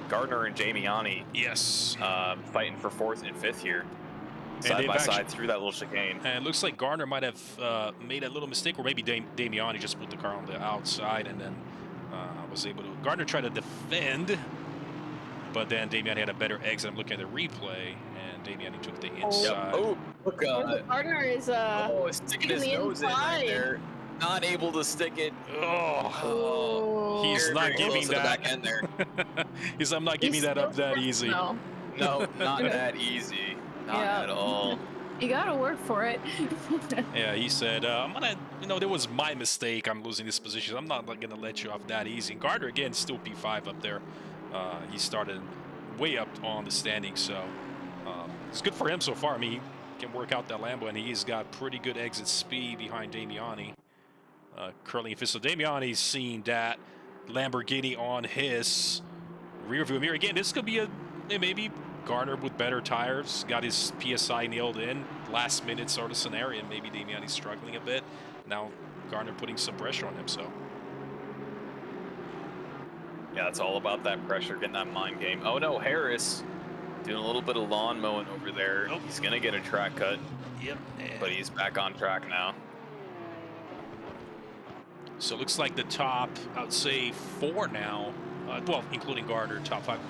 Gardner and Damiani. Yes. Fighting for 4th and 5th here. Side by side through that little chicane. And it looks like Gardner might have made a little mistake, or maybe Damiani just put the car on the outside and then was able to. Gardner tried to defend, but then Damiani had a better exit. I'm looking at the replay, and Damiani took the inside. Oh, look, Gardner is sticking his nose in right there. Not able to stick it. Oh, he's not giving that. Back end there. I'm not giving that up that easy. No, not that easy. Not at all. You gotta work for it. Yeah, he said, I'm gonna, there was my mistake. I'm losing this position. I'm not gonna let you off that easy. And Gardner, again, still P5 up there. He started way up on the standings, so it's good for him so far. I mean, he can work out that Lambo, and he's got pretty good exit speed behind Damiani. Curling fist. So Damiani's seeing that Lamborghini on his rear view mirror. Again, this could be maybe Gardner with better tires, got his PSI nailed in, last minute sort of scenario, and maybe Damiani's struggling a bit. Now Gardner putting some pressure on him, so. Yeah, it's all about that pressure, getting that mind game. Oh no, Harris doing a little bit of lawn mowing over there. Oh. He's gonna get a track cut. Yep. But he's back on track now. So it looks like the top, I would say 4 now, well, including Gardner, top 5.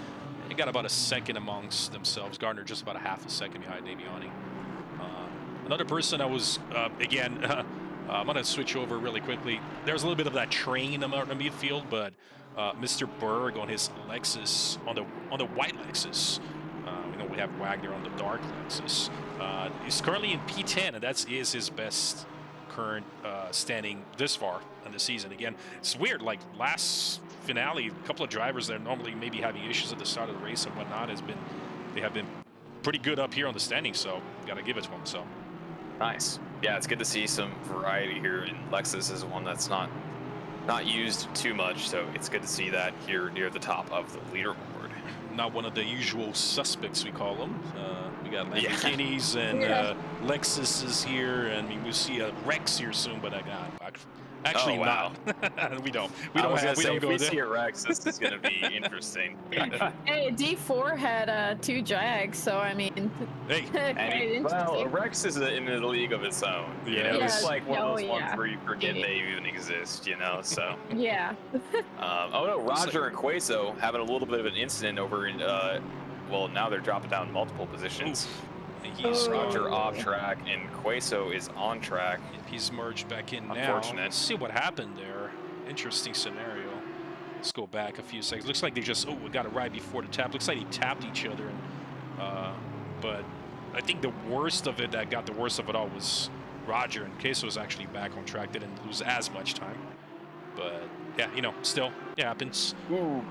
They got about a second amongst themselves. Gardner just about a half a second behind Damiani. Another person I was, again, I'm going to switch over really quickly. There's a little bit of that train out in the midfield, but Mr. Berg on his Lexus, on the white Lexus. We have Wagner on the dark Lexus. He's currently in P10, and that is his best current standing this far in the season. Again, it's weird, like last finale, a couple of drivers that are normally maybe having issues at the start of the race and whatnot they have been pretty good up here on the standings, so got to give it to them. So nice. Yeah, it's good to see some variety here, and Lexus is one that's not used too much, so it's good to see that here near the top of the leaderboard. Not one of the usual suspects, we call them. We got Lamborghinis and Lexuses here, and I mean, we'll see a Rex here soon, but actually not. we don't go if we there. see a Rex, this is going to be interesting. Hey, D4 had 2 Jags, so I mean, well, Rex is in a league of its own. It's like one of those ones where you forget they even exist, So yeah. Oh no, Roger and Queso having a little bit of an incident over in well, now they're dropping down multiple positions. He's Roger off track and Queso is on track. He's merged back in now. Let's see what happened there. Interesting scenario. Let's go back a few seconds. Looks like they just we got a ride before the tap. Looks like they tapped each other. But I think the worst of it, that got the worst of it all, was Roger, and Queso was actually back on track. Didn't lose as much time. But yeah, still it happens. Ooh.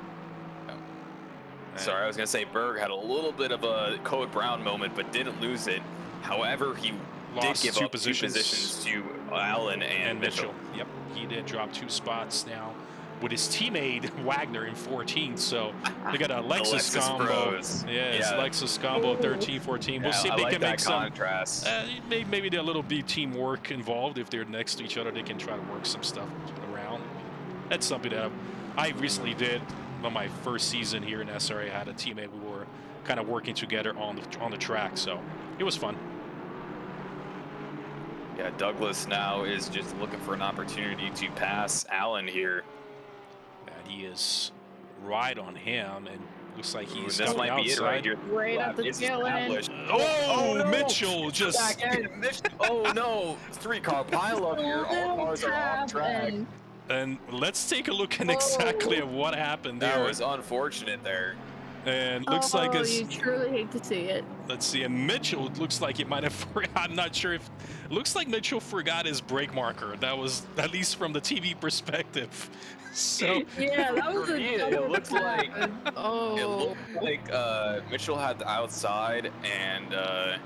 Sorry, I was going to say Berg had a little bit of a Code Brown moment, but didn't lose it. However, he did give up 2 positions to Allen and Mitchell. Yep, he did drop 2 spots now with his teammate Wagner in 14. So they got a Lexus combo. Bros. It's Lexus combo 13, 14. We'll see if they can make some contrast. Maybe a little bit teamwork involved. If they're next to each other, they can try to work some stuff around. that's something that I recently did on my first season here in SRA. I had a teammate. We were kind of working together on the track, so it was fun. Yeah, Douglas now is just looking for an opportunity to pass Allen here. And he is right on him, and looks like he's this might be it right here. Right at the tail end. Oh, no. Mitchell just. Oh no, 3-car pileup here. All cars are off track. And let's take a look at exactly at what happened there. That was unfortunate there. And looks like you truly hate to see it. Let's see, and Mitchell, it looks like he might have, I'm not sure if, looks like Mitchell forgot his brake marker. That was, at least from the TV perspective. So yeah, that was it looks like Mitchell had the outside and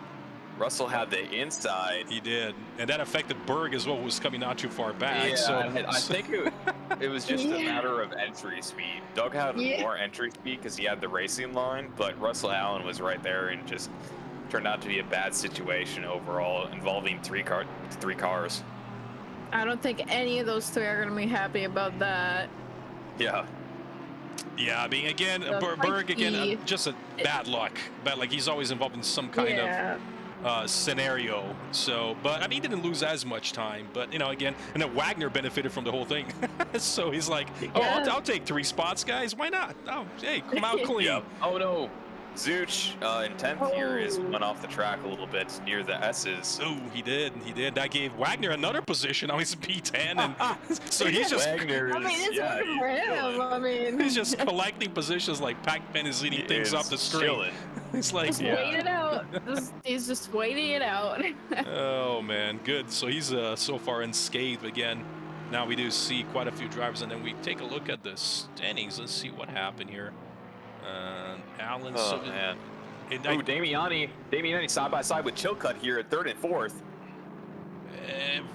Russell had the inside. He did, and that affected Berg as well, who was coming not too far back. Yeah, so I think it was just a matter of entry speed. Doug had more entry speed because he had the racing line, but Russell Allen was right there and just turned out to be a bad situation overall involving three cars. I don't think any of those three are going to be happy about that. Yeah. Yeah, I mean, again, Berg, again, just a bad luck. Bad luck. He's always involved in some kind of scenario. So, but I mean, he didn't lose as much time. But you know, again, and then Wagner benefited from the whole thing. So he's like, oh, I'll take 3 spots, guys. Why not? Oh, hey, come out clean. Yep. Oh no, Zuch in 10th here is went off the track a little bit near the S's. Oh, he did. That gave Wagner another position. Now he's in P10, and so he's just. Wagner is, it's working for him. I mean, he's just collecting positions like Pac-Man is eating things off the screen. Chilling. He's like, just wait it out. He's just waiting it out. Oh man, good. So he's so far unscathed again. Now we do see quite a few drivers, and then we take a look at the standings. Let's see what happened here. Allen. Oh man. Damiani side by side with Chilcutt here at 3rd and 4th.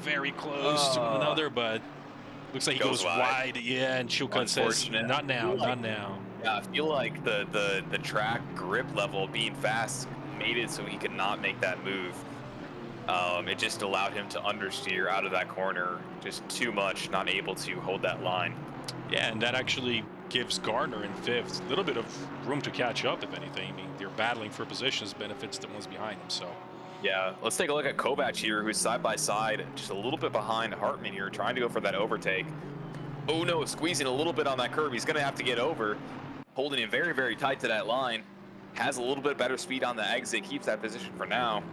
Very close to one another, but looks like he goes wide. Yeah, and Chilcutt says, "Not now, not now." Yeah, I feel like the track grip level being fast made it so he could not make that move. It just allowed him to understeer out of that corner just too much, not able to hold that line. Yeah, and that actually gives Gardner in 5th a little bit of room to catch up, if anything. I mean, they're battling for positions, benefits the ones behind them. So. Yeah, let's take a look at Kovac here, who's side by side, just a little bit behind Hartman here, trying to go for that overtake. Oh no, squeezing a little bit on that curve. He's going to have to get over, holding it very, very tight to that line. Has a little bit better speed on the exit, keeps that position for now.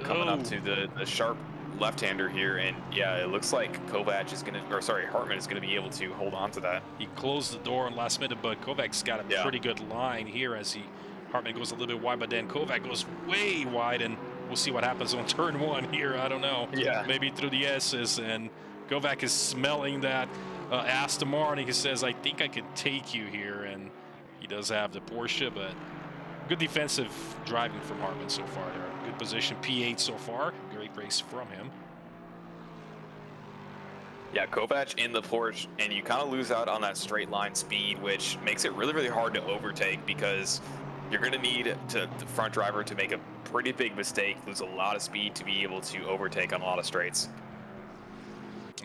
Coming up to the sharp left-hander here, and yeah, it looks like Kovac is going to, or sorry, Hartman is going to be able to hold on to that. He closed the door in last minute, but Kovac's got a pretty good line here as Hartman goes a little bit wide, but then Kovac goes way wide, and we'll see what happens on turn 1 here. I don't know. Yeah. Maybe through the S's, and Kovac is smelling that Aston Martin. He says, I think I could take you here, and he does have the Porsche, but good defensive driving from Hartman so far there. Good position, P8 so far. Great race from him. Yeah, Kovac in the Porsche, and you kind of lose out on that straight line speed, which makes it really, really hard to overtake because you're going to need the front driver to make a pretty big mistake, lose a lot of speed to be able to overtake on a lot of straights.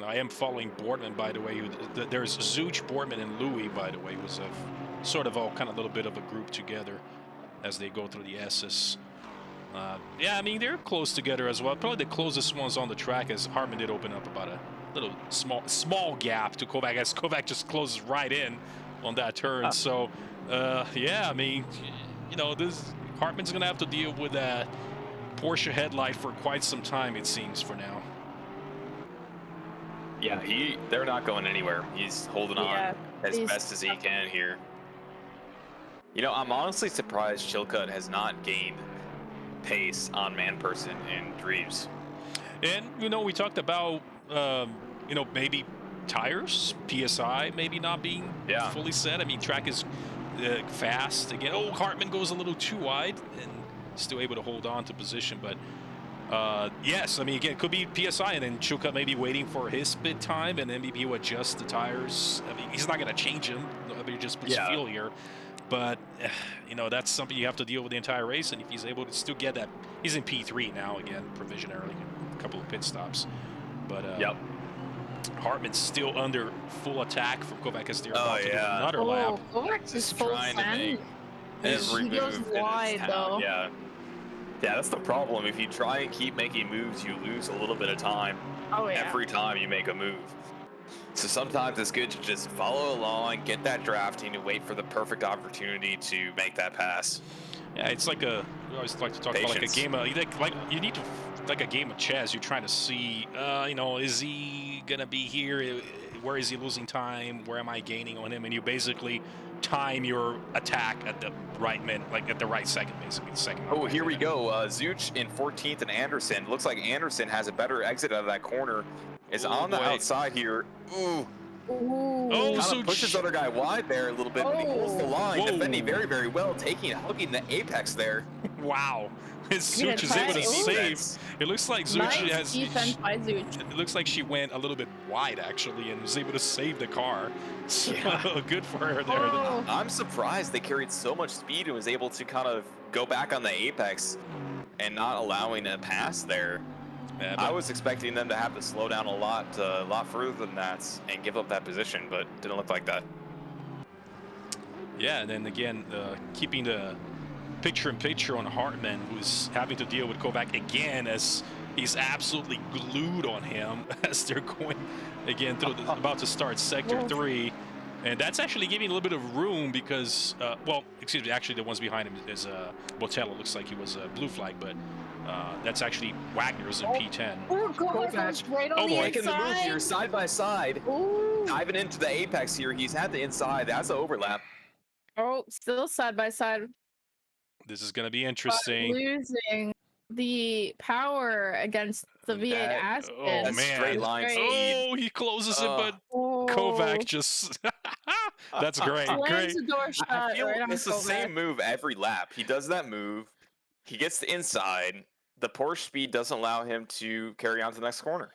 I am following Boardman, by the way. There's Zuch, Boardman, and Louis, by the way, who's sort of all kind of a little bit of a group together as they go through the S's. Yeah, I mean, they're close together as well. Probably the closest ones on the track, as Hartman did open up about a little small gap to Kovac, as Kovac just closes right in on that turn. So, yeah, I mean, you know, Hartman's going to have to deal with that Porsche headlight for quite some time, it seems, for now. Yeah, they're not going anywhere. He's holding on as best as he can here. You know, I'm honestly surprised Chilcutt has not gained pace on Man-Person and Dreves. And, you know, we talked about, you know, maybe tires, PSI maybe not being fully set. I mean, track is fast. Again, Hartman goes a little too wide and still able to hold on to position. But, yes, I mean, again, it could be PSI, and then Chilcutt maybe waiting for his spit time, and then maybe he'll adjust the tires. I mean, he's not going to change them. He just puts fuel here. But, you know, that's something you have to deal with the entire race. And if he's able to still get that, he's in P3 now, again, provisionally, a couple of pit stops. But, Hartman's still under full attack from Kovac as they're about to do yeah. another lap. Kovac is full trying to make send. every He goes move in wide his town. though. Yeah, that's the problem. If you try and keep making moves, you lose a little bit of time Oh yeah. every time you make a move. So sometimes it's good to just follow along, get that drafting, and wait for the perfect opportunity to make that pass. Yeah, it's like a. I always like to talk about like a Patience. game of like you need to like a game of chess. You're trying to see, you know, is he gonna be here? Where is he losing time? Where am I gaining on him? And you basically time your attack at the right minute, like at the right second, basically the second. Oh, here we go. Zuch in 14th and Anderson. Looks like Anderson has a better exit out of that corner. Is on the outside here. Ooh. Ooh. Oh, Kind so of pushes the other guy wide there a little bit, but he holds the line, Whoa. defending very, very well, hugging the apex there. Wow. Yeah, Zuch is able to Ooh. save. It looks like Zuch Nice has. defense by Zuch. It looks like she went a little bit wide actually and was able to save the car. So good for her there. Oh. I'm surprised they carried so much speed and was able to kind of go back on the apex and not allowing a pass there. Yeah, I was expecting them to have to slow down a lot further than that and give up that position, but didn't look like that. yeah, and then again, keeping the picture-in-picture on Hartman, who's having to deal with Kovac again as he's absolutely glued on him as they're going again through about to start sector 3. And that's actually giving a little bit of room because, well, excuse me, actually the ones behind him is Botello. Looks like he was a blue flag, but that's actually Wagner's in P10. Oh, Kovac right on the Making the move inside. here, side by side. Ooh. Diving into the apex here. He's had the inside. That's an overlap. Oh, still side by side. This is going to be But interesting. losing the power against the V8 Aston. Oh, That's man. straight line Great. speed. Oh, he closes it, but Oh. Kovac just... That's great. Slams Great. the door shut I feel right on it's the Kovac. same move every lap. He does that move. He gets the inside. The Porsche speed doesn't allow him to carry on to the next corner.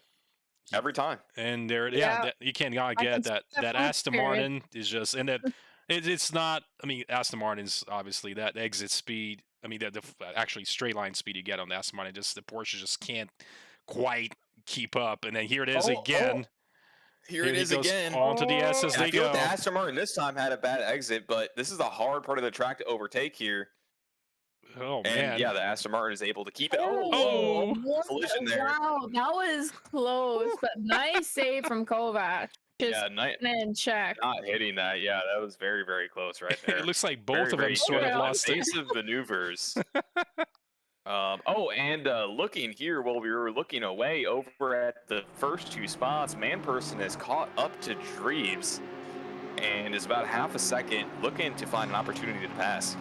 Every time. And there, Yeah. that, you can't not I get can that. see That that Aston from Martin is just, and that it's not. I mean, Aston Martin's obviously that exit speed. I mean, the actually straight line speed you get on the Aston Martin, just the Porsche just can't quite keep up. And then here it is again. Here Here it he is goes again. onto the S as And I they feel go. like the Aston Martin this time had a bad exit, but this is a hard part of the track to overtake here. Oh And man. yeah, the Aston Martin is able to keep it. Oh. what- collision there. Wow, that was close, but nice save from Kovac. Just Yeah, in check. not hitting that. Yeah, that was very, very close right there. It looks like both Very, of them very sort of good lost it. evasive maneuvers. Looking here while we were looking away over at the first two spots, Manperson is caught up to Dreves and is about half a second looking to find an opportunity to pass.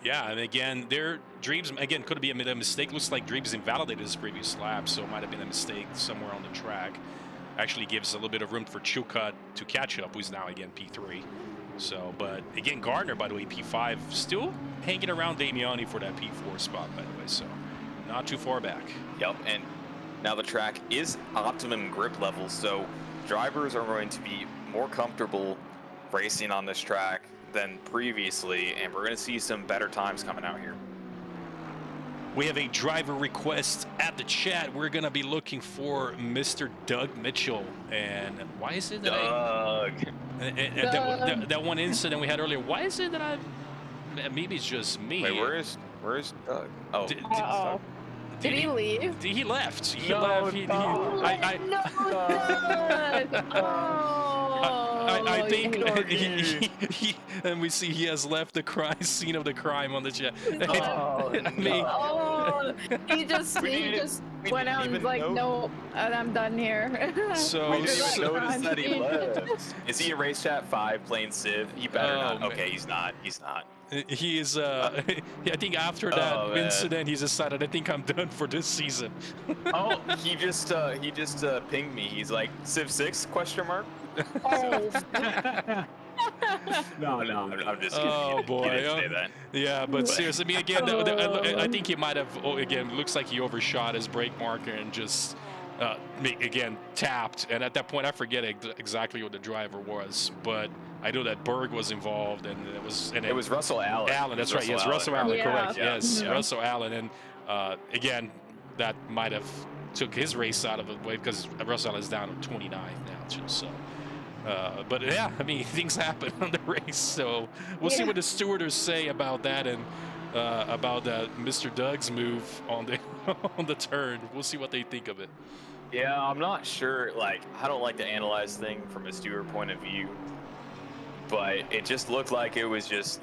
Yeah, and again, Dreves again could have been a mistake. Looks like Dreves invalidated his previous lap, so it might have been a mistake somewhere on the track. Actually gives a little bit of room for Chilcutt to catch up, who's now again P3. So, but again, Gardner, by the way, P5, still hanging around Damiani for that P4 spot, by the way, so not too far back. Yep, and now the track is optimum grip level, so drivers are going to be more comfortable racing on this track than previously, and we're going to see some better times coming out here. We have a driver request at the chat. We're going to be looking for Mr. Doug Mitchell. And why is it that that one incident we had earlier, why is it that maybe it's just me. Wait, where is Doug? Oh, Did he leave? He left. He No, left. no. I think and we see he has left the scene of the crime on the chat. He just went out and was like, no, and I'm done here. So, we didn't even notice that he left. Is he in race chat 5 playing Civ? He better not. Man. Okay, he's not. He's not. He is. I think after that incident, he's decided. I think I'm done for this season. Oh, he just pinged me. He's like Civ 6 question mark. Oh. No, I'm just kidding. Oh boy. He didn't say that. Yeah, but seriously, I mean, again, I think he might have. Again, looks like he overshot his brake marker and just. Again, tapped, and at that point, I forget exactly what the driver was, but I know that Berg was involved, and it was Russell Allen. That's right. Yes, Russell Allen. Yeah. Correct. Yeah. Yes, Yeah. Russell Allen, and again, that might have took his race out of the way because Russell is down to 29 now too. So, but yeah, I mean things happen on the race, so we'll see what the stewardess say about that and about Mr. Doug's move on the on the turn. We'll see what they think of it. Yeah, I'm not sure. Like, I don't like to analyze things from a steward point of view, but it just looked like it was just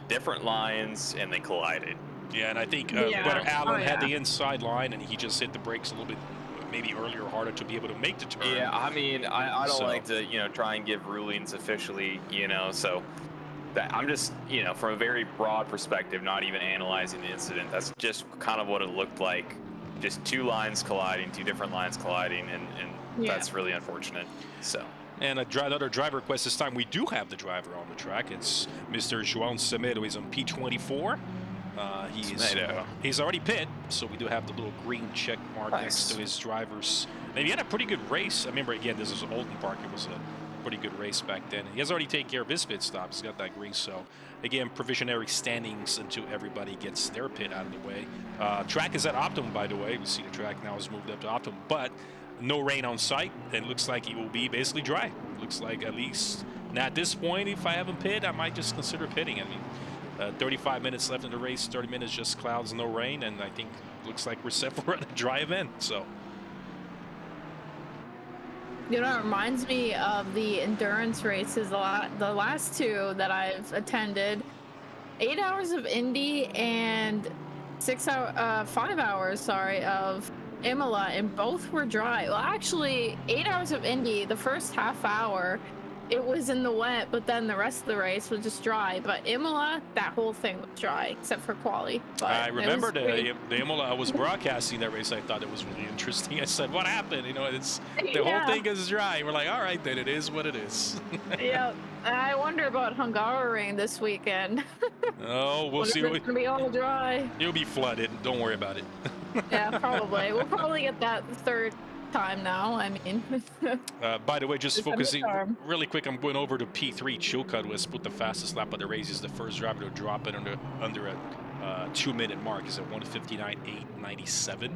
different lines and they collided. Yeah, and I think whether Allen had the inside line and he just hit the brakes a little bit, maybe earlier or harder to be able to make the turn. Yeah, I mean, I don't like to, try and give rulings officially, so that I'm just, from a very broad perspective, not even analyzing the incident. That's just kind of what it looked like. Just two lines colliding, two different lines colliding, and that's really unfortunate. So. And another driver request this time. We do have the driver on the track. It's Mr. João Semedo. He's on P24. He's already pit, so we do have the little green check mark next to his drivers. And he had a pretty good race. I remember, again, this was Olden Park. It was a pretty good race back then. He has already taken care of his pit stop. He's got that green. So, again, provisionary standings until everybody gets their pit out of the way. Track is at optimum, by the way. We see the track now has moved up to optimum, but no rain on site. And it looks like it will be basically dry. Looks like at least now at this point, if I haven't pit, I might just consider pitting. I mean, 35 minutes left in the race, 30 minutes just clouds, no rain, and I think looks like we're set for a dry event. So, it reminds me of the endurance races. The last two that I've attended, 8 hours of Indy and 5 hours, of Imola, and both were dry. Well, actually, 8 hours of Indy, the first half hour, it was in the wet, but then the rest of the race was just dry. But Imola, that whole thing was dry, except for quali. But I remember the Imola. I was broadcasting that race. I thought it was really interesting. I said, "What happened?" It's the whole thing is dry. We're like, "All right, then it is what it is." Yeah, I wonder about Hungaroring this weekend. Oh, we'll see. It's gonna be all dry. You'll be flooded. Don't worry about it. Yeah, probably. We'll probably get that third time now. I mean, by the way, just focusing really quick, I'm going over to P3. Chilcutt was put the fastest lap of the race. He's the first driver to drop it under a 2-minute mark. He's at 1:59.897.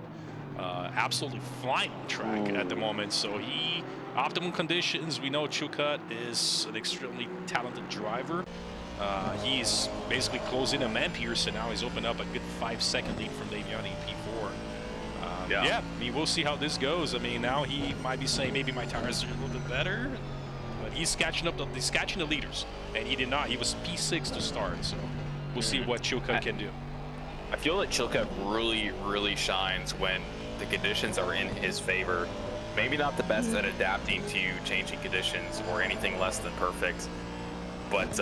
Absolutely flying on track at the moment. So optimum conditions. We know Chilcutt is an extremely talented driver. He's basically closing a man Pearson now. He's opened up a good 5-second lead from Daviani in P4. Yeah, I mean, we'll see how this goes. I mean, now he might be saying maybe my tires are a little bit better, but he's catching the leaders, and he did not. He was P6 to start, so we'll see what Chilcutt can do. I feel that Chilcutt really, really shines when the conditions are in his favor. Maybe not the best at adapting to changing conditions or anything less than perfect, but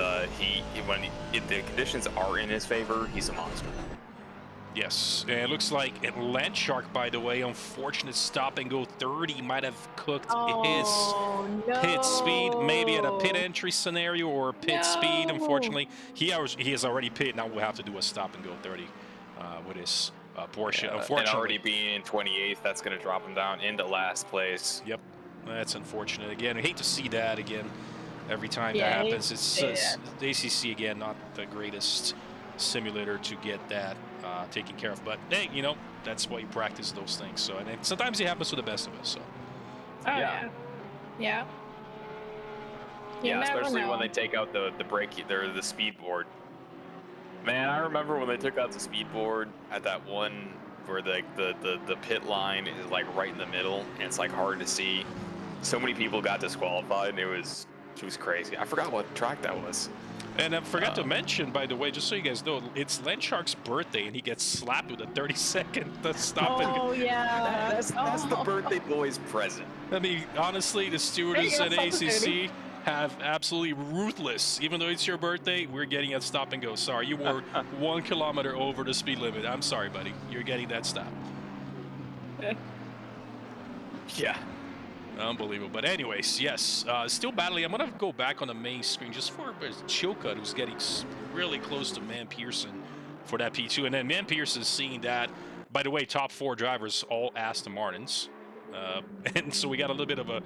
if the conditions are in his favor, he's a monster. Yes, and it looks like Landshark, by the way, unfortunate stop and go 30 might have cooked his pit speed, maybe at a pit entry scenario or pit speed. Unfortunately, he has already pit. Now we'll have to do a stop and go 30 with his Porsche. Unfortunately, and already being in 28th, that's going to drop him down into last place. Yep, that's unfortunate. Again, I hate to see that again. Every time that happens, it's the ACC again, not the greatest simulator to get that taken care of, but hey, that's why you practice those things. So, and sometimes it happens to the best of us. So, yeah, especially when they take out the brake, the speed board. Man, I remember when they took out the speed board at that one where the pit line is like right in the middle, and it's like hard to see. So many people got disqualified, and it was crazy. I forgot what track that was. And I forgot to mention, by the way, just so you guys know, it's Landshark's birthday, and he gets slapped with a 30-second stop. Oh, yeah. That's the birthday boy's present. I mean, honestly, the stewardess at ACC have absolutely ruthless. Even though it's your birthday, we're getting a stop and go. Sorry, you were 1 kilometer over the speed limit. I'm sorry, buddy. You're getting that stop. Yeah. Unbelievable. But anyways, yes, still battling. I'm going to go back on the main screen just for Chilcutt, who's getting really close to Man Pearson for that P2. And then Man Pearson seeing that, by the way, top 4 drivers, all Aston Martins. And so we got a little bit of a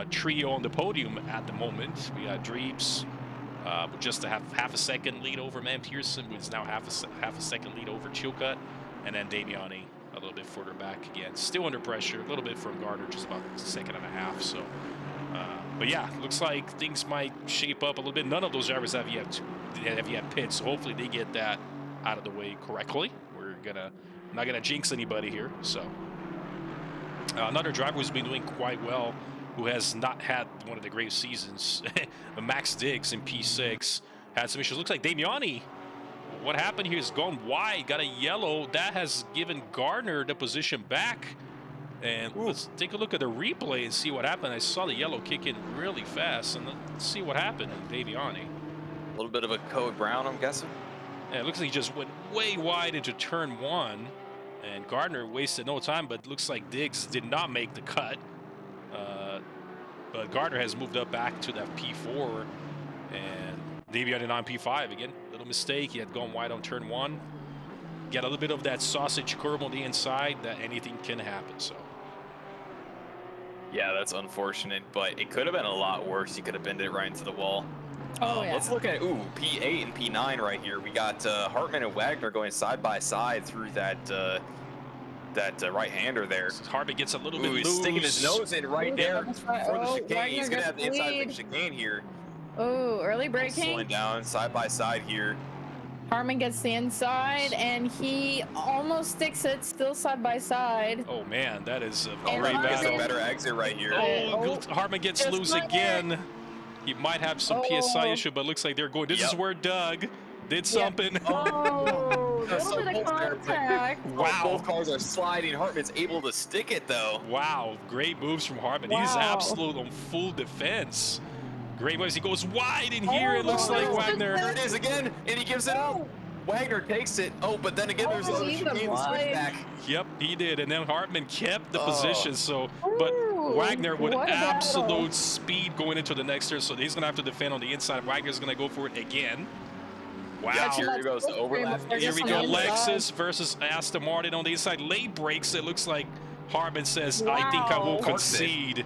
trio on the podium at the moment. We got Dreebs with just a half a second lead over Man Pearson, who's now half a second lead over Chilcutt. And then Damiani a little bit further back again. Still under pressure, a little bit from Gardner, just about a second and a half. So, but yeah, looks like things might shape up a little bit. None of those drivers have yet pits, so hopefully they get that out of the way correctly. We're not gonna jinx anybody here. So another driver who's been doing quite well, who has not had one of the great seasons, Max Diggs in P6 had some issues. Looks like Damiani. What happened here is gone wide, got a yellow. That has given Gardner the position back. And let's take a look at the replay and see what happened. I saw the yellow kick in really fast, and let's see what happened in Daviani. A little bit of a code brown, I'm guessing. Yeah, it looks like he just went way wide into turn 1, and Gardner wasted no time, but it looks like Diggs did not make the cut. But Gardner has moved up back to that P4, and Daviani on P5 again. Little mistake. He had gone wide on turn 1. Get a little bit of that sausage curve on the inside. That anything can happen. So. Yeah, that's unfortunate, but it could have been a lot worse. You could have bended it right into the wall. Oh, yeah. Let's look at P8 and P9 right here. We got Hartman and Wagner going side by side through that right-hander there. Hartman gets a little bit he's loose. sticking his nose in right there for the chicane. Wagner He's gonna have the inside of lead. the chicane here. Oh, early braking. Slowing down side by side here. Harmon gets the inside, and he almost sticks it, still side by side. Oh man, that is a And great Hartman gets a battle. better exit right here. Oh, Hartman gets just loose like again. He might have some PSI issue, but looks like they're going. This is where Doug did something. Oh, a little bit of contact. Wow. Both cars are sliding. Hartman's able to stick it though. Wow, great moves from Hartman. He's Wow. absolute on full defense. Great moves. He goes wide in here. It looks like Wagner. There it is again, and he gives it up. Wagner takes it. Oh, but then again, there's a he's chicane alive. switchback. Yep, he did. And then Hartman kept the position. So, but Ooh, Wagner with what a battle. absolute speed going into the next turn. So he's going to have to defend on the inside. Wagner's going to go for it again. Wow. Yeah, here goes the overlap. Here we go. Lexus versus Aston Martin on the inside. Late breaks. It looks like Hartman says, I think I will Wow. concede.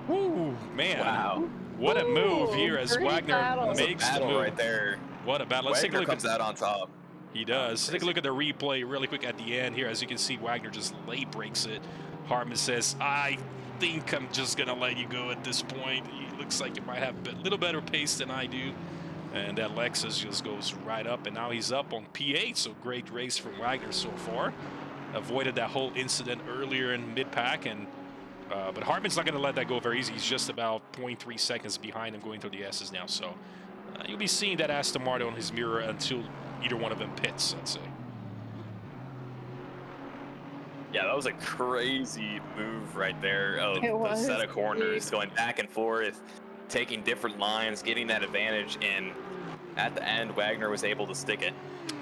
Woo, man. Wow. What a move Ooh, here as great Wagner battle. That's a makes the battle move. right there. What a battle. Let's take a Wagner look comes at out on top. He does. Take a look at the replay really quick at the end here. As you can see, Wagner just late breaks it. Hartman says, I think I'm just going to let you go at this point. He looks like he might have a little better pace than I do. And that Lexus just goes right up, and now he's up on P8. So great race from Wagner so far. Avoided that whole incident earlier in mid-pack, and but Hartman's not going to let that go very easy. He's just about 0.3 seconds behind him going through the S's now. So you'll be seeing that Aston Martin on his mirror until either one of them pits, I'd say. Yeah, that was a crazy move right there of It the was. set of corners going back and forth, taking different lines, getting that advantage, and at the end, Wagner was able to stick it.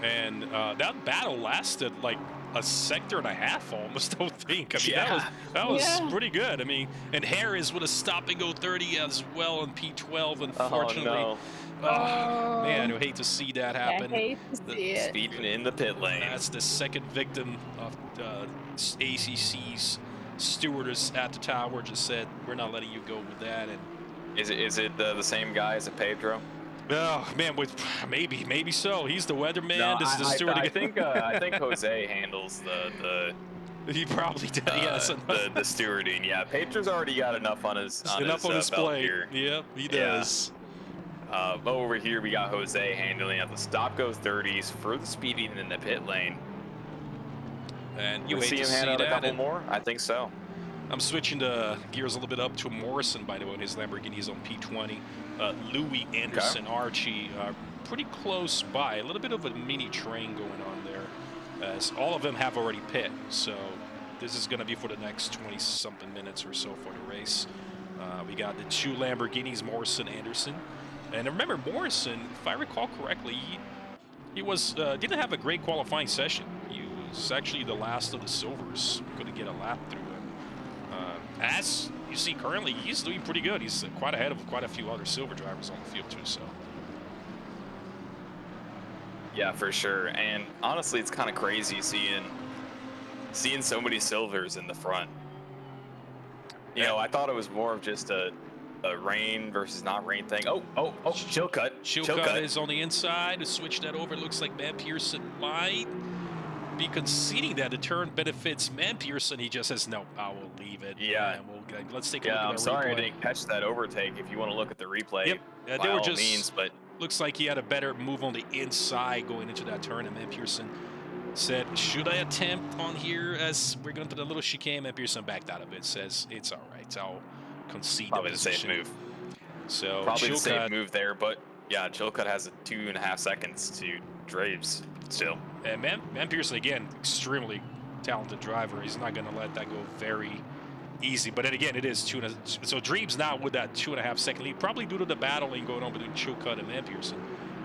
And that battle lasted like a sector and a half almost, I think. I mean, Yeah. that was Yeah. pretty good. I mean, and Harris with a stop and go 30 as well in P12, unfortunately. Oh, Oh, man, I hate to see that happen. I hate to see it. Speeding in the pit lane. That's the second victim of ACC's stewardess at the tower. Just said, we're not letting you go with that. And Is it the same guy as a Pedro? oh man, maybe so. He's the weatherman. No, This is the steward. I think Jose handles the he probably did. Yes, the stewarding. Yeah, Pedro's already got enough on his enough on his belt plate. here. Yep, he does. Over here we got Jose handling at the stop go 30s for the speeding in the pit lane. And you We'll hate see to him see hand out a that. couple And more. I think so. I'm switching the gears a little bit up to Morrison, by the way, in his Lamborghini's on P20. Louis, Anderson, Archie, pretty close by. A little bit of a mini train going on there, as all of them have already pit. So this is going to be for the next 20-something minutes or so for the race. We got the two Lamborghinis, Morrison, Anderson. And remember, Morrison, if I recall correctly, he was didn't have a great qualifying session. He was actually the last of the silvers, couldn't get a lap through him. As you see currently, he's doing pretty good. He's quite ahead of quite a few other silver drivers on the field too. So Yeah, for sure. And honestly, it's kind of crazy seeing so many silvers in the front. You know, I thought it was more of just a rain versus not rain thing. Oh, chill cut. Chilcutt is on the inside to switch that over. It looks like Matt Pearson might be conceding that the turn benefits Man Pearson. He just says, no, I will leave it. Yeah. And let's take a look at I'm the sorry replay. I didn't catch that overtake. If you want to look at the replay, Yep. by They were all just means, but looks like he had a better move on the inside going into that turn, and Man Pearson said, should I attempt on here as we're going to the little chicane? Man Pearson backed out of it, says it's all right. I'll concede probably the the safe position. move. So Probably the Chilcutt, safe move there, but yeah, Chilcutt has a 2.5 seconds to Draves still. and Man Pearson, again, extremely talented driver. He's not going to let that go very easy. But then again, it is so Dreeb's now with that 2.5 second lead, probably due to the battling going on between Chilcutt and Man Pearson.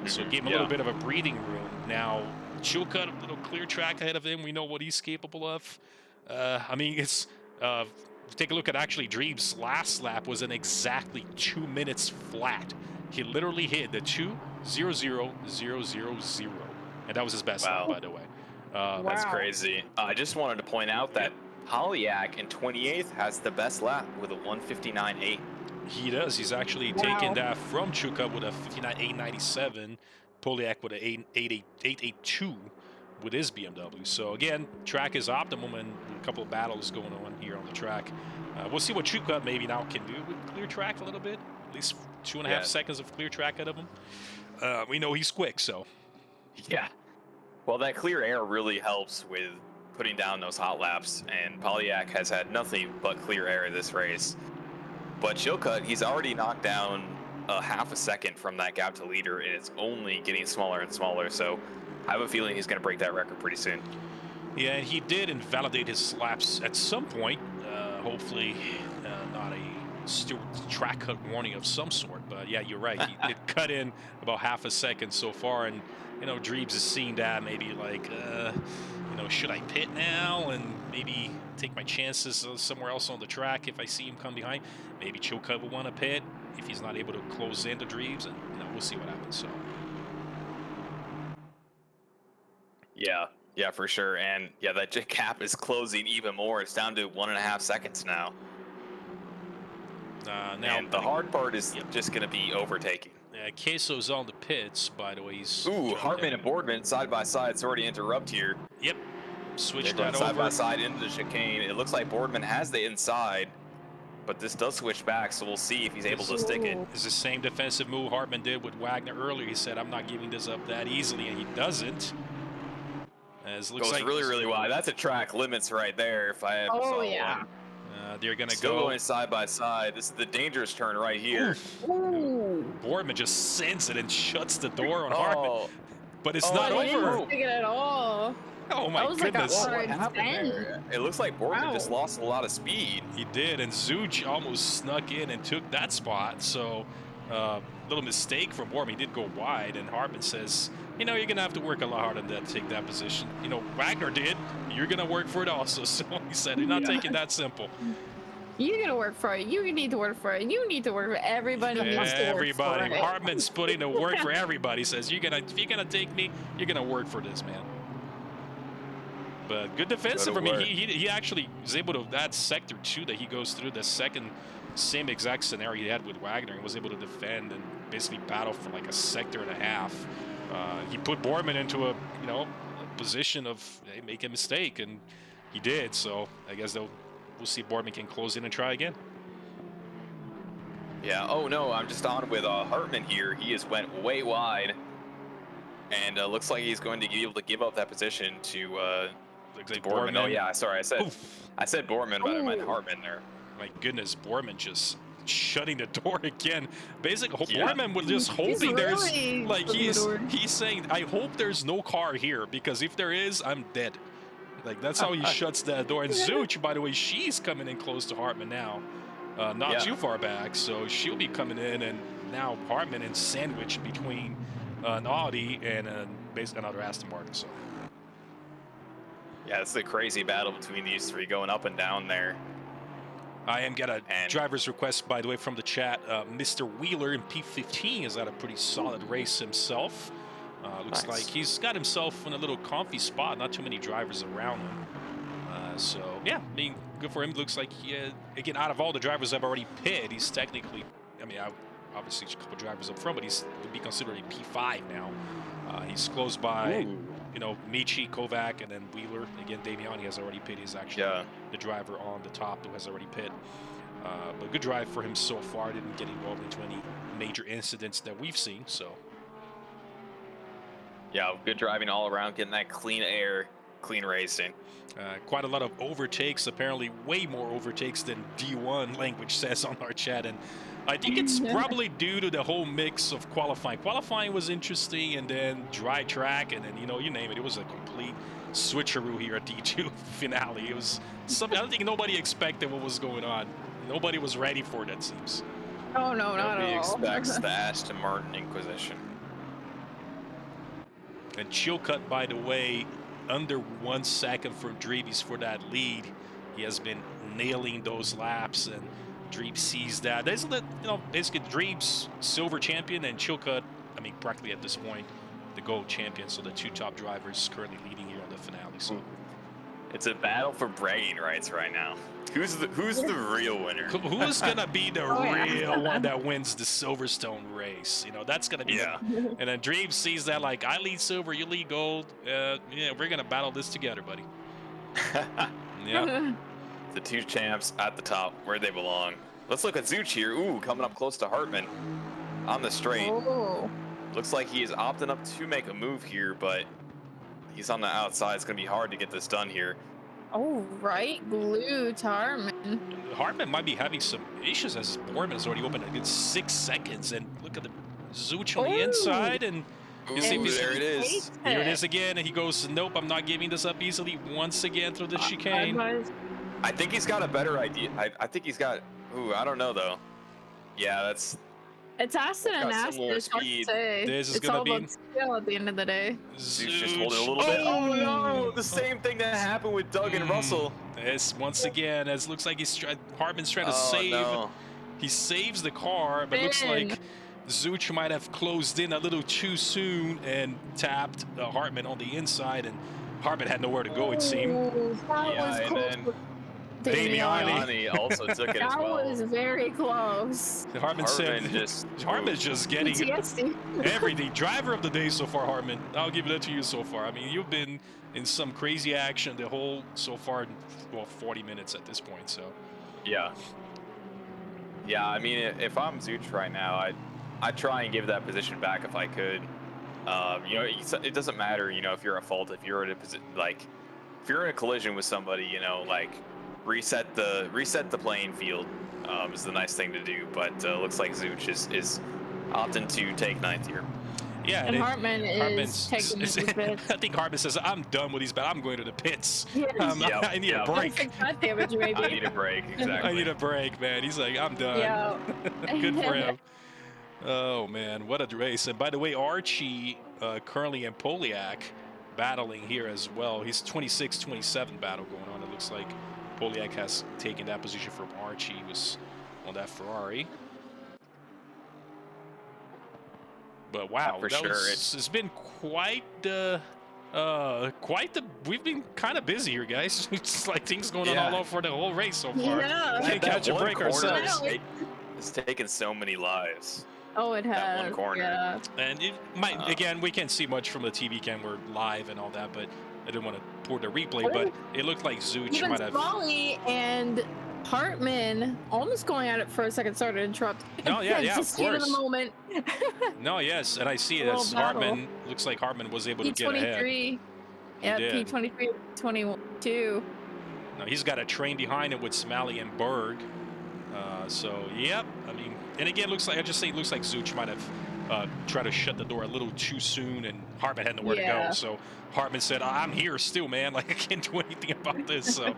So give him a little bit of a breathing room. Now, Chilcutt, a little clear track ahead of him. We know what he's capable of. I mean, it's take a look at actually Dreeb's last lap was in exactly 2 minutes flat. He literally hit the 2:00.000, and that was his best lap, by the way. That's crazy. I just wanted to point out that Polyak in 28th has the best lap with a 1:59.8. He does. He's actually taken that from Chilcutt with a 59.897. Polyak with a 8.82 with his BMW. So again, track is optimum, and a couple of battles going on here on the track. We'll see what Chilcutt maybe now can do with clear track a little bit. At least 2.5 seconds of clear track out of him. We know he's quick, so. Yeah. Well, that clear air really helps with putting down those hot laps, and Polyak has had nothing but clear air this race. But Chilcutt, he's already knocked down a half a second from that gap to leader, and it's only getting smaller and smaller. So I have a feeling he's going to break that record pretty soon. Yeah, and he did invalidate his laps at some point. Hopefully not a track cut warning of some sort. But yeah, you're right. He did cut in about half a second so far. And, you know, Dreebs is seeing that maybe like, you know, should I pit now and maybe take my chances somewhere else on the track if I see him come behind? Maybe Chilcutt will want to pit if he's not able to close into Dreebs. And, you know, we'll see what happens. So. Yeah, for sure. And yeah, that gap is closing even more. It's down to 1.5 seconds now. Now and the hard part is just going to be overtaking. Queso's on the pits, by the way. He's Hartman and Boardman side by side. Sorry to interrupt here. Yep. Switch They're that side over. by side into the chicane. It looks like Boardman has the inside, but this does switch back, so we'll see if he's able to stick it. It's the same defensive move Hartman did with Wagner earlier. He said, I'm not giving this up that easily, and he doesn't. As looks Goes like really, really wide. That's a track limits right there. If I ever saw one. They're gonna Still go going side by side. This is the dangerous turn right here. Boardman just sends it and shuts the door on Hartman. But it's not I over. didn't stick it at all. Oh my goodness. Like what happened there? It looks like Boardman just lost a lot of speed. He did, and Zuch almost snuck in and took that spot. So, little mistake from Boardman. He did go wide, and Hartman says, you know, you're going to have to work a lot harder than that to take that position. You know, Wagner did. You're going to work for it also. So he said, you're not taking that simple. You're going to work for it. You need to work for it. You need to work for it. Everybody needs to work for it. Hartman's putting the work for everybody. Says, if you're going to take me, you're going to work for this, man. But good defensive. I mean, he actually was able to, that sector two that he goes through, the second same exact scenario he had with Wagner, and was able to defend and basically battle for like a sector and a half. He put Boardman into a position of make a mistake, and he did. So I guess we'll see if Boardman can close in and try again. Yeah. Oh no, I'm just on with Hartman here. He has went way wide, and looks like he's going to be able to give up that position to Boardman. Oh yeah, sorry, I said Boardman, but I meant Hartman there. My goodness, Boardman just shutting the door again. Basically, Boardman was just hoping there's like he's saying, I hope there's no car here, because if there is, I'm dead. Like that's how he shuts that door. And Zuch, by the way, she's coming in close to Hartman now, not too far back, so she'll be coming in, and now Hartman is sandwiched between an Audi and basically another Aston Martin. So yeah, it's a crazy battle between these three going up and down there. I am getting a driver's request, by the way, from the chat. Mr. Wheeler in P15 has had a pretty solid race himself. Looks like he's got himself in a little comfy spot. Not too many drivers around him. So, yeah, I mean, good for him. Looks like, again, out of all the drivers I've already pitted, he's technically, I mean, obviously a couple drivers up front, but he's would be considered a P5 now. He's close by you know, Michi, Kovac, and then Wheeler. Again, Damiani has already pit. He's actually the driver on the top who has already pit. But good drive for him so far. Didn't get involved into any major incidents that we've seen. So yeah, good driving all around, getting that clean air, clean racing. quite a lot of overtakes. Apparently, way more overtakes than D1 language says on our chat, and I think it's probably due to the whole mix of qualifying. Qualifying was interesting, and then dry track, and then, you know, you name it. It was a complete switcheroo here at D2 finale. It was something I don't think nobody expected what was going on. Nobody was ready for it, it seems. Oh, no, not Nobody at all. expects the Aston Martin Inquisition. And Chilcutt, by the way, under 1 second from Dreeves for that lead. He has been nailing those laps, and Dreeves sees that. There's, you know, basically Dreeves silver champion, and Chilcutt, I mean, practically at this point, the gold champion. So the two top drivers currently leading here on the finale. So it's a battle for bragging rights right now. Who's the real winner? Who is gonna be the real one that wins the Silverstone race? You know, that's gonna be and then Dreeves sees that, like, I lead silver, you lead gold. Yeah, we're gonna battle this together, buddy. Yeah. The two champs at the top, where they belong. Let's look at Zuch here. Ooh, coming up close to Hartman on the straight. Oh. Looks like he is opting up to make a move here, but he's on the outside. It's gonna be hard to get this done here. Oh, right. Glue to Hartman. Hartman might be having some issues as Borman has already opened against 6 seconds, and look at the Zuch on the inside, and you see there it is. Here it is again, and he goes, nope, I'm not giving this up easily once again through the chicane. I think he's got a better idea. I think he's got, ooh, I don't know though. Yeah, It's Aston and Aston. It's hard to say. This is it's gonna all be about skill at the end of the day. Zuch just holding a little bit. Oh no, the same thing that happened with Doug and Russell. This once again, as looks like Hartman's trying to save. No. He saves the car, but looks like Zuch might have closed in a little too soon and tapped Hartman on the inside, and Hartman had nowhere to go, it seemed. Yeah, and then Damiani also took it as well. That was very close. Hartman's just getting everything. Driver of the day so far, Hartman. I'll give it to you so far. I mean, you've been in some crazy action the whole, so far, well, 40 minutes at this point, so. Yeah. Yeah, I mean, if I'm Zuch right now, I'd try and give that position back if I could. You know, it doesn't matter, you know, if you're at fault, if you're in a position, like, if you're in a collision with somebody, you know, like, reset the playing field is the nice thing to do, but looks like Zuch is opting to take 9th here. Yeah, and Hartman is taking the pits. I think Hartman says, I'm done with these, but I'm going to the pits. Yes. I need a break. I need a break, exactly. I need a break, man. He's like, I'm done. Good for him. Oh, man, what a race. And by the way, Archie currently in Poliak battling here as well. He's 26-27 battle going on, it looks like. Poliak has taken that position from Archie. He was on that Ferrari. But wow, it's been quite the we've been kind of busy here, guys. It's like things going on all over the whole race so far. Yeah. Can't catch a break ourselves. It's taken so many lives. Oh, it has. That one corner. Yeah. And it might, again, we can't see much from the TV cam. We're live and all that, but I didn't want to pour the replay, but it looked like Zuch might have. Smalley and Hartman almost going at it for a second. Sorry to interrupt. No, yeah, of just course. In the moment. No, yes, and I see it as Hartman. Looks like Hartman was able to get ahead. P23. Yeah, P23, 22. No, he's got a train behind him with Smalley and Berg. So, yep. I mean, and again, looks like Zuch might have tried to shut the door a little too soon, and Hartman had nowhere to go. So Hartman said, "I'm here still, man. Like, I can't do anything about this." So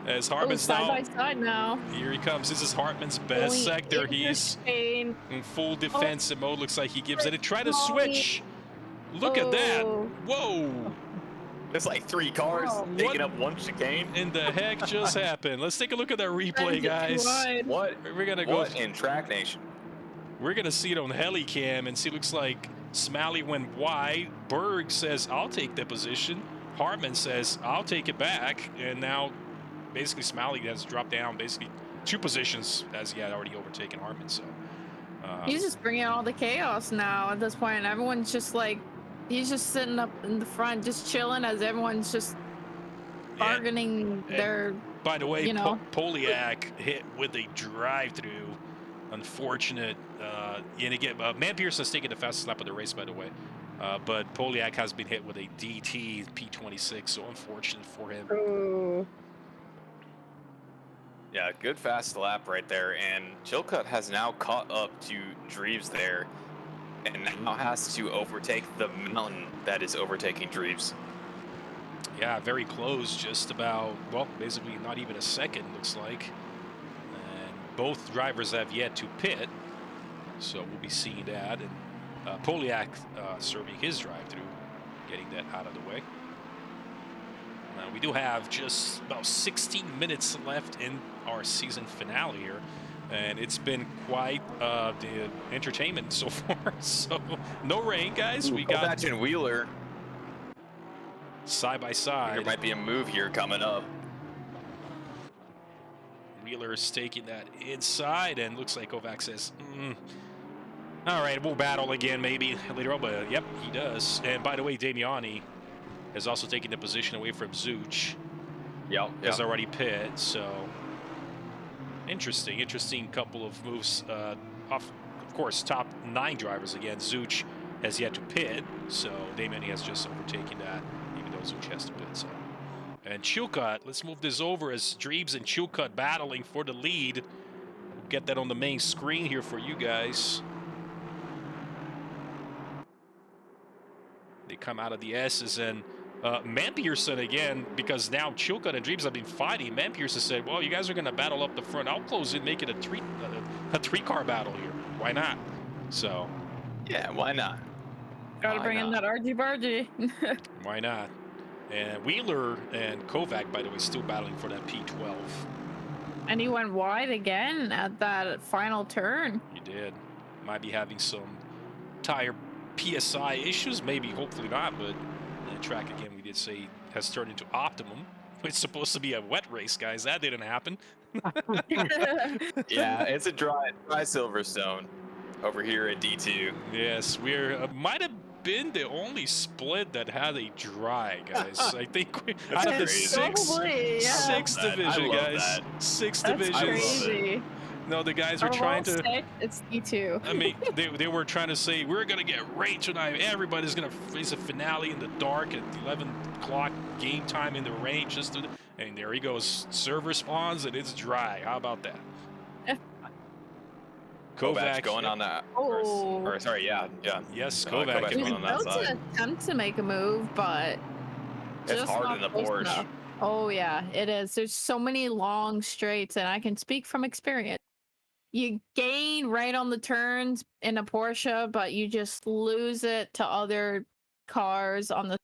as Hartman's side by side now. Here he comes. This is Hartman's best sector. He's in full defensive mode. Looks like he gives it a try to switch. Look at that. Whoa. There's like 3 cars taking up one chicane. In the heck just happened? Let's take a look at that replay, guys. What? We're gonna go in Track Nation. We're gonna see it on Helicam and see. Looks like Smalley went wide. Berg says, "I'll take the position." Hartman says, "I'll take it back." And now, basically, Smalley has dropped down basically 2 positions as he had already overtaken Hartman. So he's just bringing all the chaos now at this point. Everyone's just like He's just sitting up in the front, just chilling as everyone's just bargaining their. By the way, you know. Poliak hit with a drive-through. Unfortunate. And again, Man Pearson's taking the fastest lap of the race, by the way. But Poliak has been hit with a DT P26, so unfortunate for him. Ooh. Yeah, good fast lap right there, and Chilcutt has now caught up to Dreves there, and now has to overtake the mountain that is overtaking Dreves. Yeah, very close, just about, well, basically not even a second, looks like. And both drivers have yet to pit, so we'll be seeing that. And Poliak serving his drive-through, getting that out of the way. We do have just about 16 minutes left in our season finale here, and it's been quite the entertainment so far. So no rain, guys. We got Kovac and Wheeler side by side. There might be a move here coming up. Wheeler is taking that inside, and looks like Kovac says, all right, we'll battle again maybe later on, but yep, he does. And by the way, Damiani has also taken the position away from Zuch. Yep. Has already pit, so interesting couple of moves. Of course, top 9 drivers again. Zuch has yet to pit, so Damiani has just overtaken that, even though Zuch has to pit. So, and Chilcutt, let's move this over as Dreves and Chilcutt battling for the lead. We'll get that on the main screen here for you guys. They come out of the S's, and Man Pearson again, because now Chilcutt and Dreves have been fighting. Man Pearson said, well, you guys are going to battle up the front. I'll close it, make it a three-car battle here. Why not? So. Yeah, why not? Gotta bring in that argy-bargy. Why not? And Wheeler and Kovac, by the way, still battling for that P12. And he went wide again at that final turn. He did. Might be having some tire PSI issues, maybe, hopefully not, but the track, again, we did say has turned into optimum. It's supposed to be a wet race, guys. That didn't happen. Yeah, it's a dry Silverstone over here at D2. Yes, we're might have been the only split that had a dry, guys. I think we out of the sixth division, guys. Sixth division. Crazy. No, the guys are trying to. It's E2. I mean, they were trying to say we're gonna get rain tonight. Everybody's gonna face a finale in the dark at 11 o'clock game time in the rain. And there he goes. Server spawns and it's dry. How about that? Kovac going on that. Oh. Or sorry, yeah. Yes, Kovac Kovac. going on that It's side. an attempt to make a move, but It's just hard not in the close Porsche. enough. Oh yeah, it is. There's so many long straights, and I can speak from experience. You gain right on the turns in a Porsche, but you just lose it to other cars on the.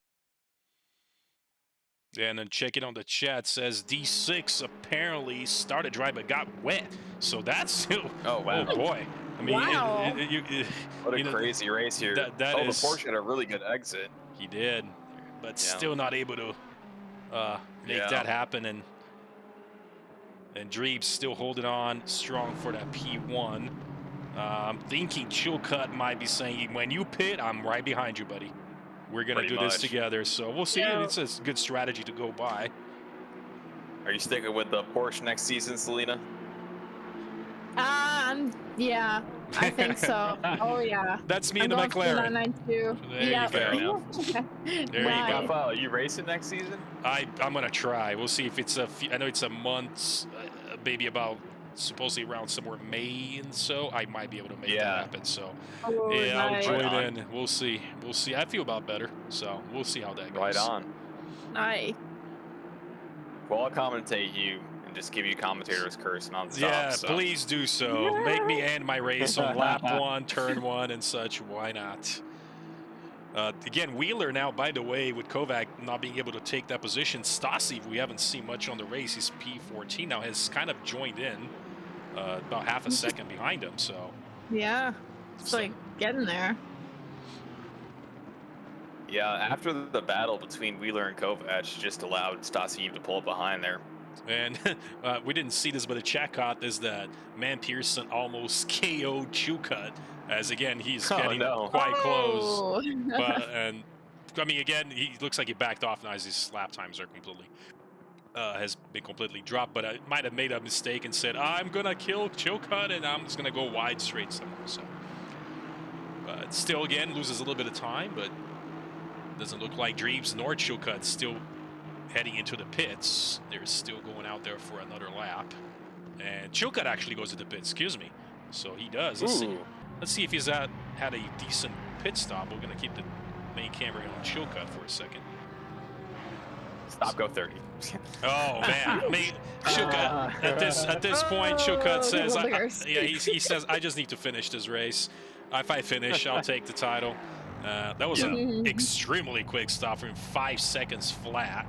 And then checking on the chat says D6 apparently started dry but got wet. So that's Oh wow! Oh boy! I mean, Wow. What a crazy race here. That the is- Porsche had a really good exit. He did, but still not able to make that happen. And Dreves still holding on strong for that P1. I'm thinking Chilcutt might be saying, when you pit, I'm right behind you, buddy. We're going to do this together. So we'll see. Yeah. It's a good strategy to go by. Are you sticking with the Porsche next season, Selena? Yeah, I think so. Oh yeah. That's me I'm in the going for McLaren. 992. There you Yeah. go. There you Nice. go. Are you racing next season? I'm going to try. We'll see if it's I know it's a month, maybe about supposedly around somewhere May and so I might be able to make that happen. So Oh, yeah, I'll nice. join Right in. We'll see. I feel about better. So we'll see how that goes. Right on. Nice. Well, I'll commentate you and just give you commentator's curse non-stop. Yeah, so. please do so. Make me end my race on lap 1, turn 1, and such. Why not? Again, Wheeler now, by the way, with Kovac not being able to take that position, Stasi, we haven't seen much on the race. He's P14 now, has kind of joined in about half a second behind him. So Yeah. It's like getting there. Yeah, after the battle between Wheeler and Kovac just allowed Stasi to pull up behind there. And we didn't see this, but the chat caught this that Man Pearson almost KO'd Chilcutt, as again he's getting quite close. Oh. But and I mean, again, he looks like he backed off now as his lap times are completely has been completely dropped. But I might have made a mistake and said I'm gonna kill Chilcutt and I'm just gonna go wide straight somewhere. So, but still, again, loses a little bit of time, but doesn't look like Dreves nor Chilcutt still heading into the pits. They're still going out there for another lap, and Chilcutt actually goes to the pits. Excuse me. So he does. Let's see if he's had a decent pit stop. We're gonna keep the main camera on Chilcutt for a second. Stop, go 30. Oh man, I mean, Chilcutt at this point, Chilcutt says, he says, I just need to finish this race. If I finish, I'll take the title. That was an extremely quick stop from 5 seconds flat.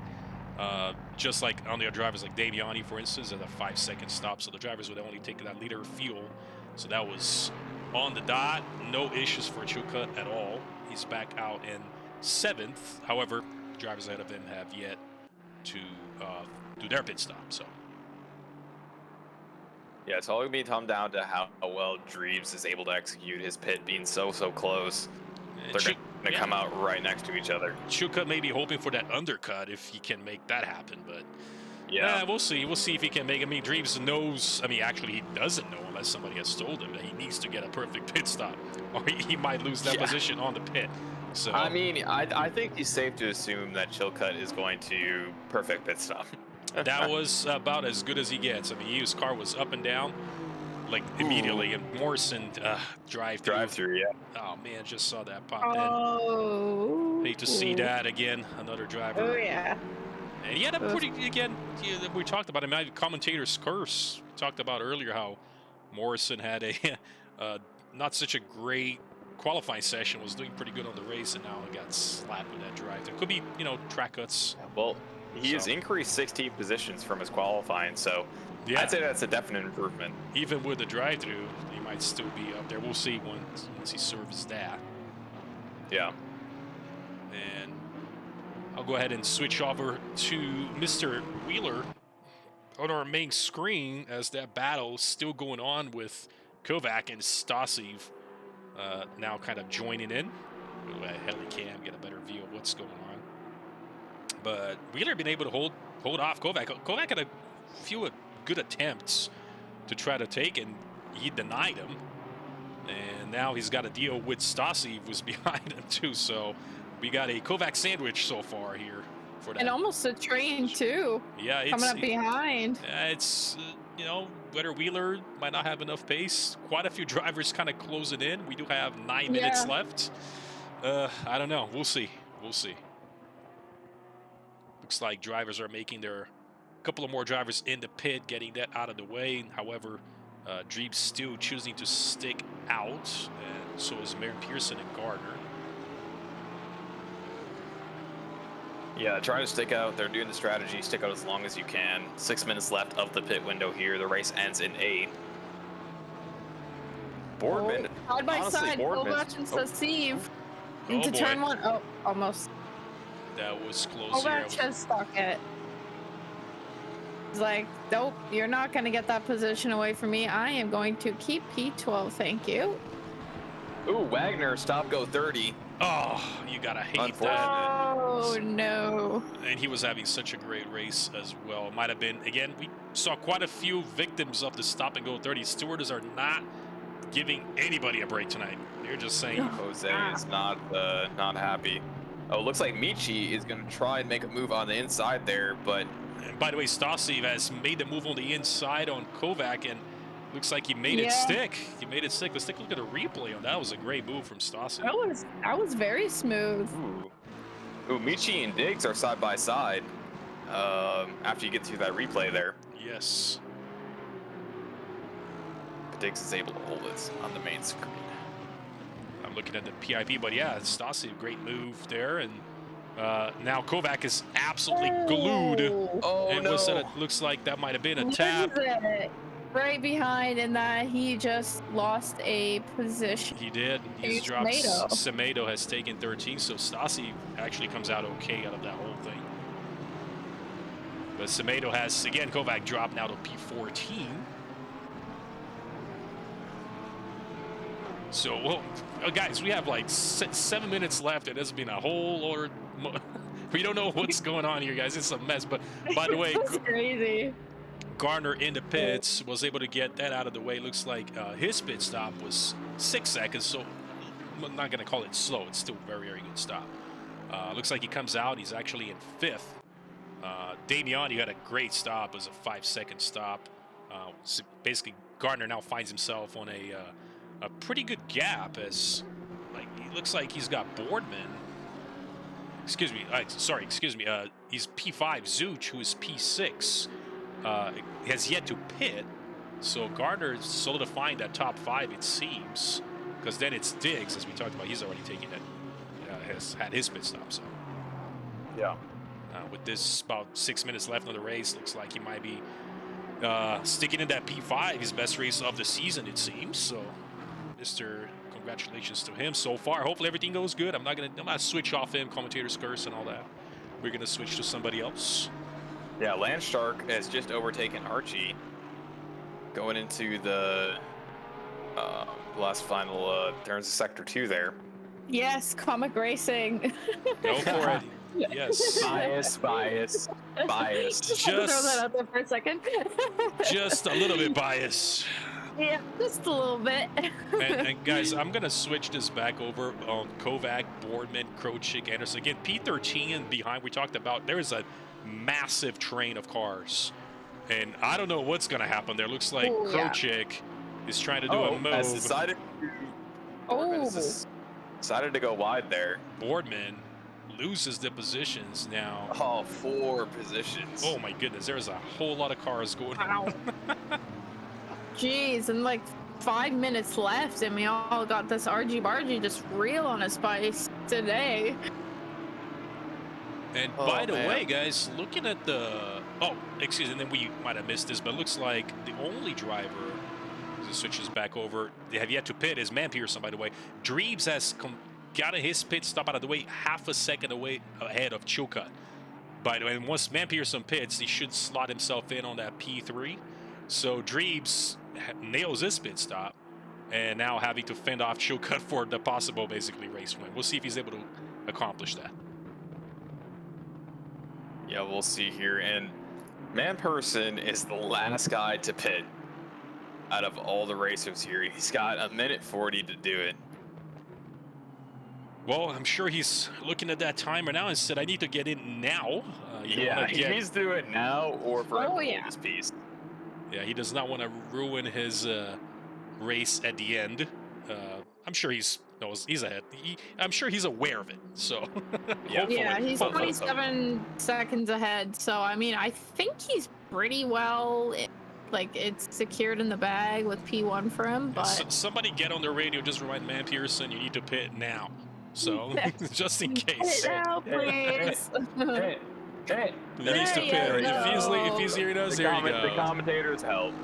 Just like on the drivers like Daviani, for instance, at a 5-second stop, so the drivers would only take that liter of fuel. So that was on the dot, no issues for Chilcutt at all. He's back out in 7th. However, drivers ahead of him have yet to do their pit stop. So yeah, it's all going to come down to how well Dreves is able to execute his pit being so close. They're going to come out right next to each other. Chilcutt may be hoping for that undercut if he can make that happen, but yeah, we'll see. We'll see if he can make. I mean, Dreves knows. I mean, actually, he doesn't know unless somebody has told him that he needs to get a perfect pit stop, or he might lose that position on the pit. So I mean, I think it's safe to assume that Chilcutt is going to perfect pit stop. That was about as good as he gets. I mean, his car was up and down, like immediately, and Morrison drive-through. Yeah. Oh man, just saw that pop in. Hate to see that again. Another driver. Oh yeah. And he had a pretty, again, we talked about him, commentator's curse. We talked about earlier how Morrison had a not such a great qualifying session, was doing pretty good on the race, and now he got slapped with that drive. There could be, track cuts. Well, he has increased 16 positions from his qualifying, so I'd say that's a definite improvement. Even with the drive-through, he might still be up there. We'll see once he serves that. Yeah. And I'll go ahead and switch over to Mr. Wheeler on our main screen as that battle is still going on with Kovac and Stasiv now kind of joining in. Go ahead, Helicam, get a better view of what's going on. But Wheeler been able to hold off Kovac. Kovac had a few good attempts to try to take, and he denied him. And now he's got to deal with Stasiv, who's behind him too. So we got a Kovac sandwich so far here for that. And almost a train too. Yeah, it's coming up behind. It's whether Wheeler might not have enough pace. Quite a few drivers kind of closing in. We do have 9 minutes left. I don't know. We'll see. We'll see. Looks like drivers are making their couple of more drivers in the pit, getting that out of the way. However, Dreves still choosing to stick out, and so is Marion Pearson and Gardner. Yeah, trying to stick out. They're doing the strategy, stick out as long as you can. 6 minutes left of the pit window here. The race ends in 8. Boardman. Side by side, Kovac and Stasiv into turn 1. Oh, almost. That was close. Kovac has stuck it. He's like, nope, you're not going to get that position away from me. I am going to keep P12, thank you. Ooh, Wagner, stop, go 30. Oh, you gotta hate that. Oh, no. And he was having such a great race as well. Might have been, again, we saw quite a few victims of the stop and go 30. Stewards are not giving anybody a break tonight. They're just saying. Jose is not happy. Oh, looks like Michi is going to try and make a move on the inside there, but. And by the way, Stasiv has made the move on the inside on Kovac, and looks like he made it stick. He made it stick. Let's take a look at a replay on that. That was a great move from Stasiv. That was very smooth. Ooh, Michi and Diggs are side by side. After you get through that replay there. Yes. But Diggs is able to hold it on the main screen. I'm looking at the PIP, but yeah, Stasiv, great move there, and now Kovac is absolutely glued. Oh, and no. Looks like that might have been a tap. Right behind in that he just lost a position. He did. He's dropped. Semedo has taken 13, so Stasiv actually comes out okay out of that whole thing. But Semedo has, again, Kovac dropped now to P14. So, well, guys, we have like 7 minutes left, and there's been a whole lot. We don't know what's going on here, guys. It's a mess. But by the way, That's crazy. Garner in the pits was able to get that out of the way. Looks like his pit stop was 6 seconds, so I'm not going to call it slow. It's still a very, very good stop. Looks like he comes out. He's actually in 5th. Damian, you had a great stop. It was a 5-second stop. So basically, Garner now finds himself on a pretty good gap as, like, he looks like he's got Boardman. Excuse me. He's P5. Zuch, who is P6, has yet to pit. So Gardner solidifying that top 5, it seems, because then it's Diggs, as we talked about. He's already taken it. Has had his pit stop. So Yeah. with this about 6 minutes left on the race, looks like he might be sticking in that P5, his best race of the season, it seems. So, congratulations to him so far. Hopefully everything goes good. I'm not gonna switch off him, commentators curse and all that. We're gonna switch to somebody else. Yeah, Lance Stark has just overtaken Archie, going into the last final turns of Sector 2 there. Yes, comic racing. Go for it. Yes. Bias. Just had to throw that out there for a second. Just a little bit biased. Yeah, just a little bit. And guys, I'm gonna switch this back over on Kovac, Boardman, Krochik, Anderson. Again, P13 behind. We talked about there is a massive train of cars, and I don't know what's gonna happen there. Looks like Krochik is trying to do a move. Has decided to go wide there. Boardman loses the positions now. Oh, 4 positions. Oh my goodness, there's a whole lot of cars going Wow. Jeez, and like 5 minutes left, and we all got this argy-bargy just real on his bikes today. And by the way, guys, looking at the... Oh, excuse me, and then we might have missed this, but it looks like the only driver, as it switches back over, they have yet to pit, is Man Pearson, by the way. Dreebs has gotten his pit stop out of the way, half a second away ahead of Chilcutt. By the way, and once Man Pearson pits, he should slot himself in on that P3. So Dreebs nails his pit stop, and now having to fend off Chilcutt for the possible, basically, race win. We'll see if he's able to accomplish that. Yeah, we'll see here. And Man Person is the last guy to pit out of all the racers here. He's got 1:40 to do it. Well, I'm sure he's looking at that timer now and said, I need to get in now. Yeah, he needs to do it now or forever hold his piece. Yeah, he does not want to ruin his race at the end. I'm sure he's ahead. I'm sure he's aware of it. So yeah, he's 27 seconds ahead. So I mean, I think he's pretty well. Like it's secured in the bag with P1 for him. But somebody get on the radio, just remind Man Pearson you need to pit now. So just in case. Pit now, please. Hey, he needs to pit. If he's hearing us, there you go. The commentators help.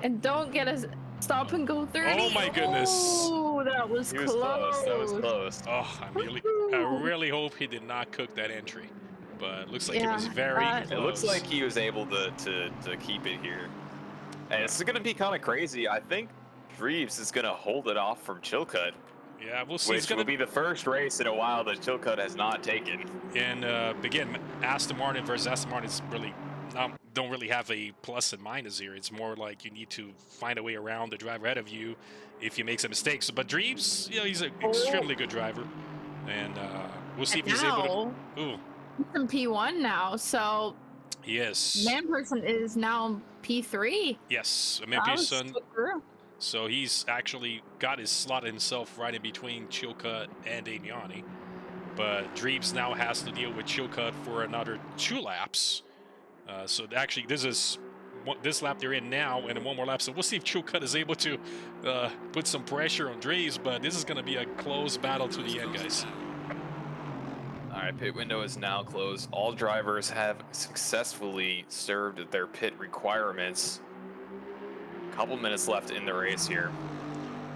And don't get us stop and go 30. Oh my goodness. Oh, that was close. That was close. Oh, I really hope he did not cook that entry. But it looks like it was very close. It looks like he was able to keep it here. And it's going to be kind of crazy. I think Dreebs is going to hold it off from Chilcutt. Yeah, we'll see. Which will be the first race in a while that Chilcutt has not taken. And again, Aston Martin versus Aston Martin is really don't really have a plus and minus here. It's more like you need to find a way around the driver ahead of you if you make some mistakes. But Dreebs, he's an extremely good driver, and we'll see if he's able to. Ooh. He's in P1 now, so yes. Man Person is now P3. Yes, Man Pearson. So he's actually got his slot himself right in between Chilcutt and Damiani. But Dreebs now has to deal with Chilcutt for another 2 laps. So actually, this lap they're in now, and then 1 more lap. So we'll see if Chilcutt is able to put some pressure on Dreebs. But this is going to be a close battle to the end, guys. All right, pit window is now closed. All drivers have successfully served their pit requirements. Couple minutes left in the race here.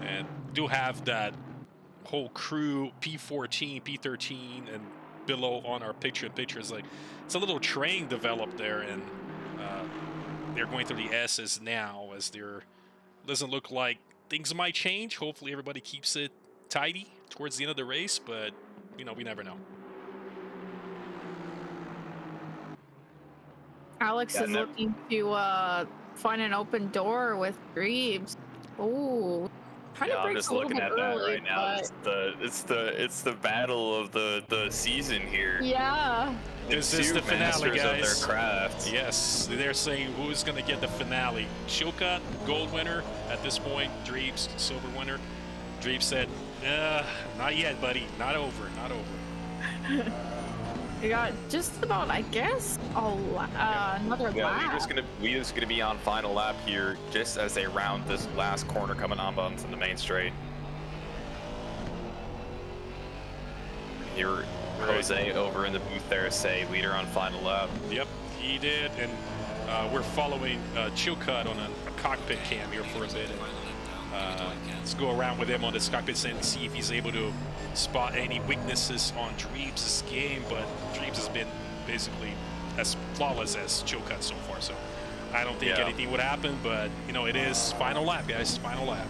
And do have that whole crew, P14, P13, and below on our picture-in-picture. It's a little train developed there, and they're going through the S's now as doesn't look like things might change. Hopefully everybody keeps it tidy towards the end of the race, but you know, we never know. Alex is looking to find an open door with Dreebs. Ooh. Kind of I'm breaks just a little looking bit at that early, right now. but It's the battle of the season here. yeah. This is the finale, masters guys. of their craft. Yes, they're saying who's going to get the finale. Chilcutt, gold winner at this point. Dreebs, silver winner. Dreebs said, not yet, buddy. Not over, not over. We got just about, I guess, another lap. We just gonna be on final lap here, just as they round this last corner coming on onto the main straight. Here, Jose over in the booth there say leader on final lap. Yep, he did, and we're following Chilcutt on a cockpit cam here for a bit. Let's go around with him on this cockpit and see if he's able to spot any weaknesses on Dreebs' game, but Dreebs has been basically as flawless as Chilcutt so far, so I don't think anything would happen, but you know, it is final lap, guys, final lap.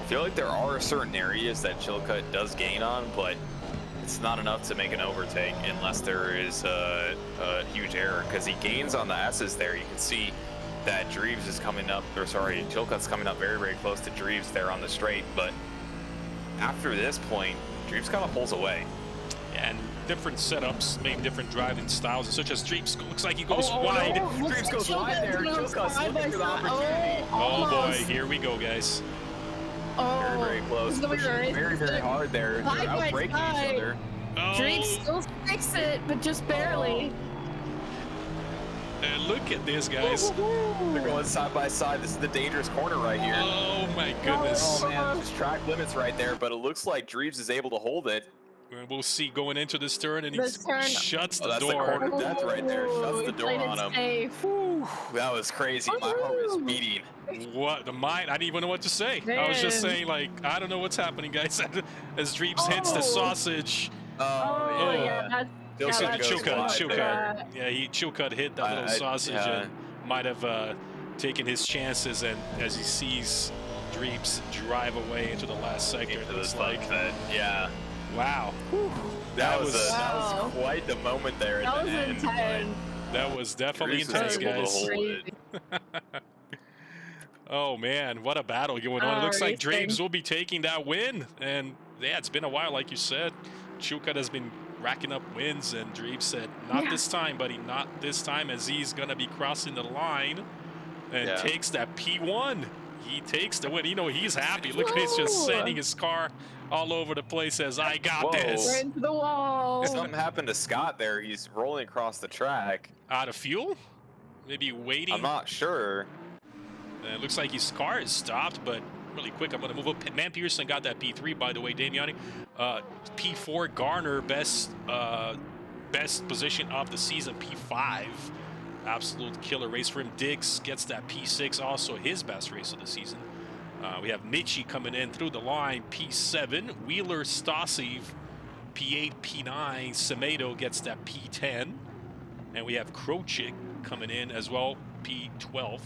I feel like there are certain areas that Chilcutt does gain on, but it's not enough to make an overtake unless there is a huge error, because he gains on the S's there. You can see that Dreebs is coming up, or sorry, Chilcutt's coming up very, very close to Dreebs there on the straight, but after this point, Dreebs kind of pulls away. And different setups, maybe different driving styles, such as Dreebs looks like he goes wide. Dreebs goes wide there. Chilcutt's looking for the opportunity. Oh boy, here we go, guys. Very, very close. Pushing very, very hard there. They're outbraking each other. Dreebs still sticks it, but just barely. And look at this, guys. They're going side by side. This is the dangerous corner right here. Oh my goodness. Oh man, just track limits right there, but it looks like Dreebs is able to hold it. We'll see going into this turn, and he shuts the that's door. The corner death right there. Shuts the door on him. That was crazy. My heart was beating. What the mind? I didn't even know what to say. Man. I was just saying, like, I don't know what's happening, guys. As Dreebs hits the sausage. Yeah, Chilcutt. Yeah, Chilcutt hit that little sausage and might have taken his chances. And as he sees Dreebs drive away into the last sector, it's like, wow. That was quite the moment there. That was intense. That was definitely intense, guys. Oh man, what a battle going on. It looks like Dreebs will be taking that win. And yeah, it's been a while, like you said. Chilcutt has been racking up wins, and Dreebs said, not this time, buddy, not this time, as he's gonna be crossing the line and takes that P1. He takes the win. You know, he's happy. Look at he's just sending his car all over the place, as I got this. Right into the wall. Something happened to Scott there. He's rolling across the track. Out of fuel? Maybe waiting? I'm not sure. It looks like his car is stopped, but really quick, I'm going to move up. Man Pearson got that P3, by the way, Damiani. P4, Garner, best position of the season, P5. Absolute killer race for him. Diggs gets that P6, also his best race of the season. We have Nietzsche coming in through the line, P7. Wheeler, Stasiv, P8, P9. Semedo gets that P10. And we have Krochik coming in as well, P12.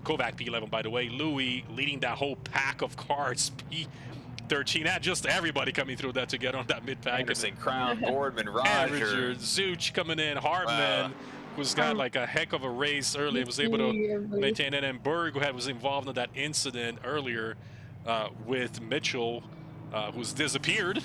Kovac, P11, by the way. Louis leading that whole pack of cars, P13. Not just everybody coming through that to get on that mid-pack. Anderson, Crown, Boardman, Roger. Zuch coming in, Hartman, who's got like a heck of a race early, was able to maintain it. And Berg, who was involved in that incident earlier with Mitchell, who's disappeared.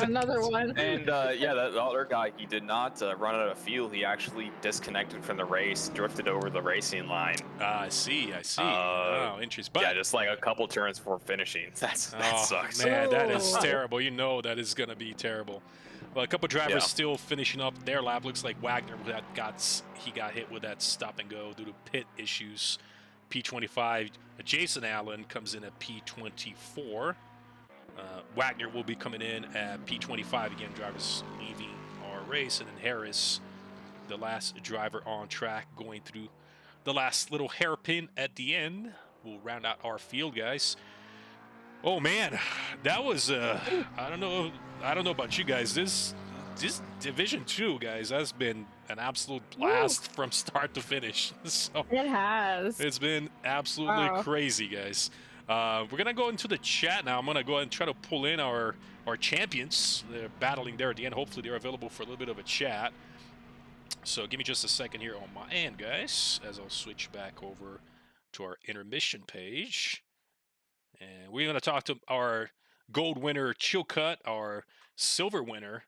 Another one. And that other guy, he did not run out of fuel. He actually disconnected from the race, drifted over the racing line. I see. Oh, interesting. But, yeah, just like a couple turns before finishing. That sucks. Man, that is terrible. You know that is going to be terrible. Well, a couple drivers still finishing up their lap. Looks like Wagner got hit with that stop and go due to pit issues. P25. Jason Allen comes in at P24. Wagner will be coming in at P25. Again, drivers leaving our race. And then Harris, the last driver on track, going through the last little hairpin at the end. We'll round out our field, guys. Oh man, that was I don't know about you guys. This this Division 2, guys, has been an absolute blast from start to finish. So It has. it's been absolutely Wow. crazy, guys. We're gonna go into the chat now. I'm gonna go ahead and try to pull in our champions. They're battling there at the end. Hopefully they're available for a little bit of a chat. So give me just a second here on my end, guys, as I'll switch back over to our intermission page. And we're gonna talk to our gold winner Chilcut, our silver winner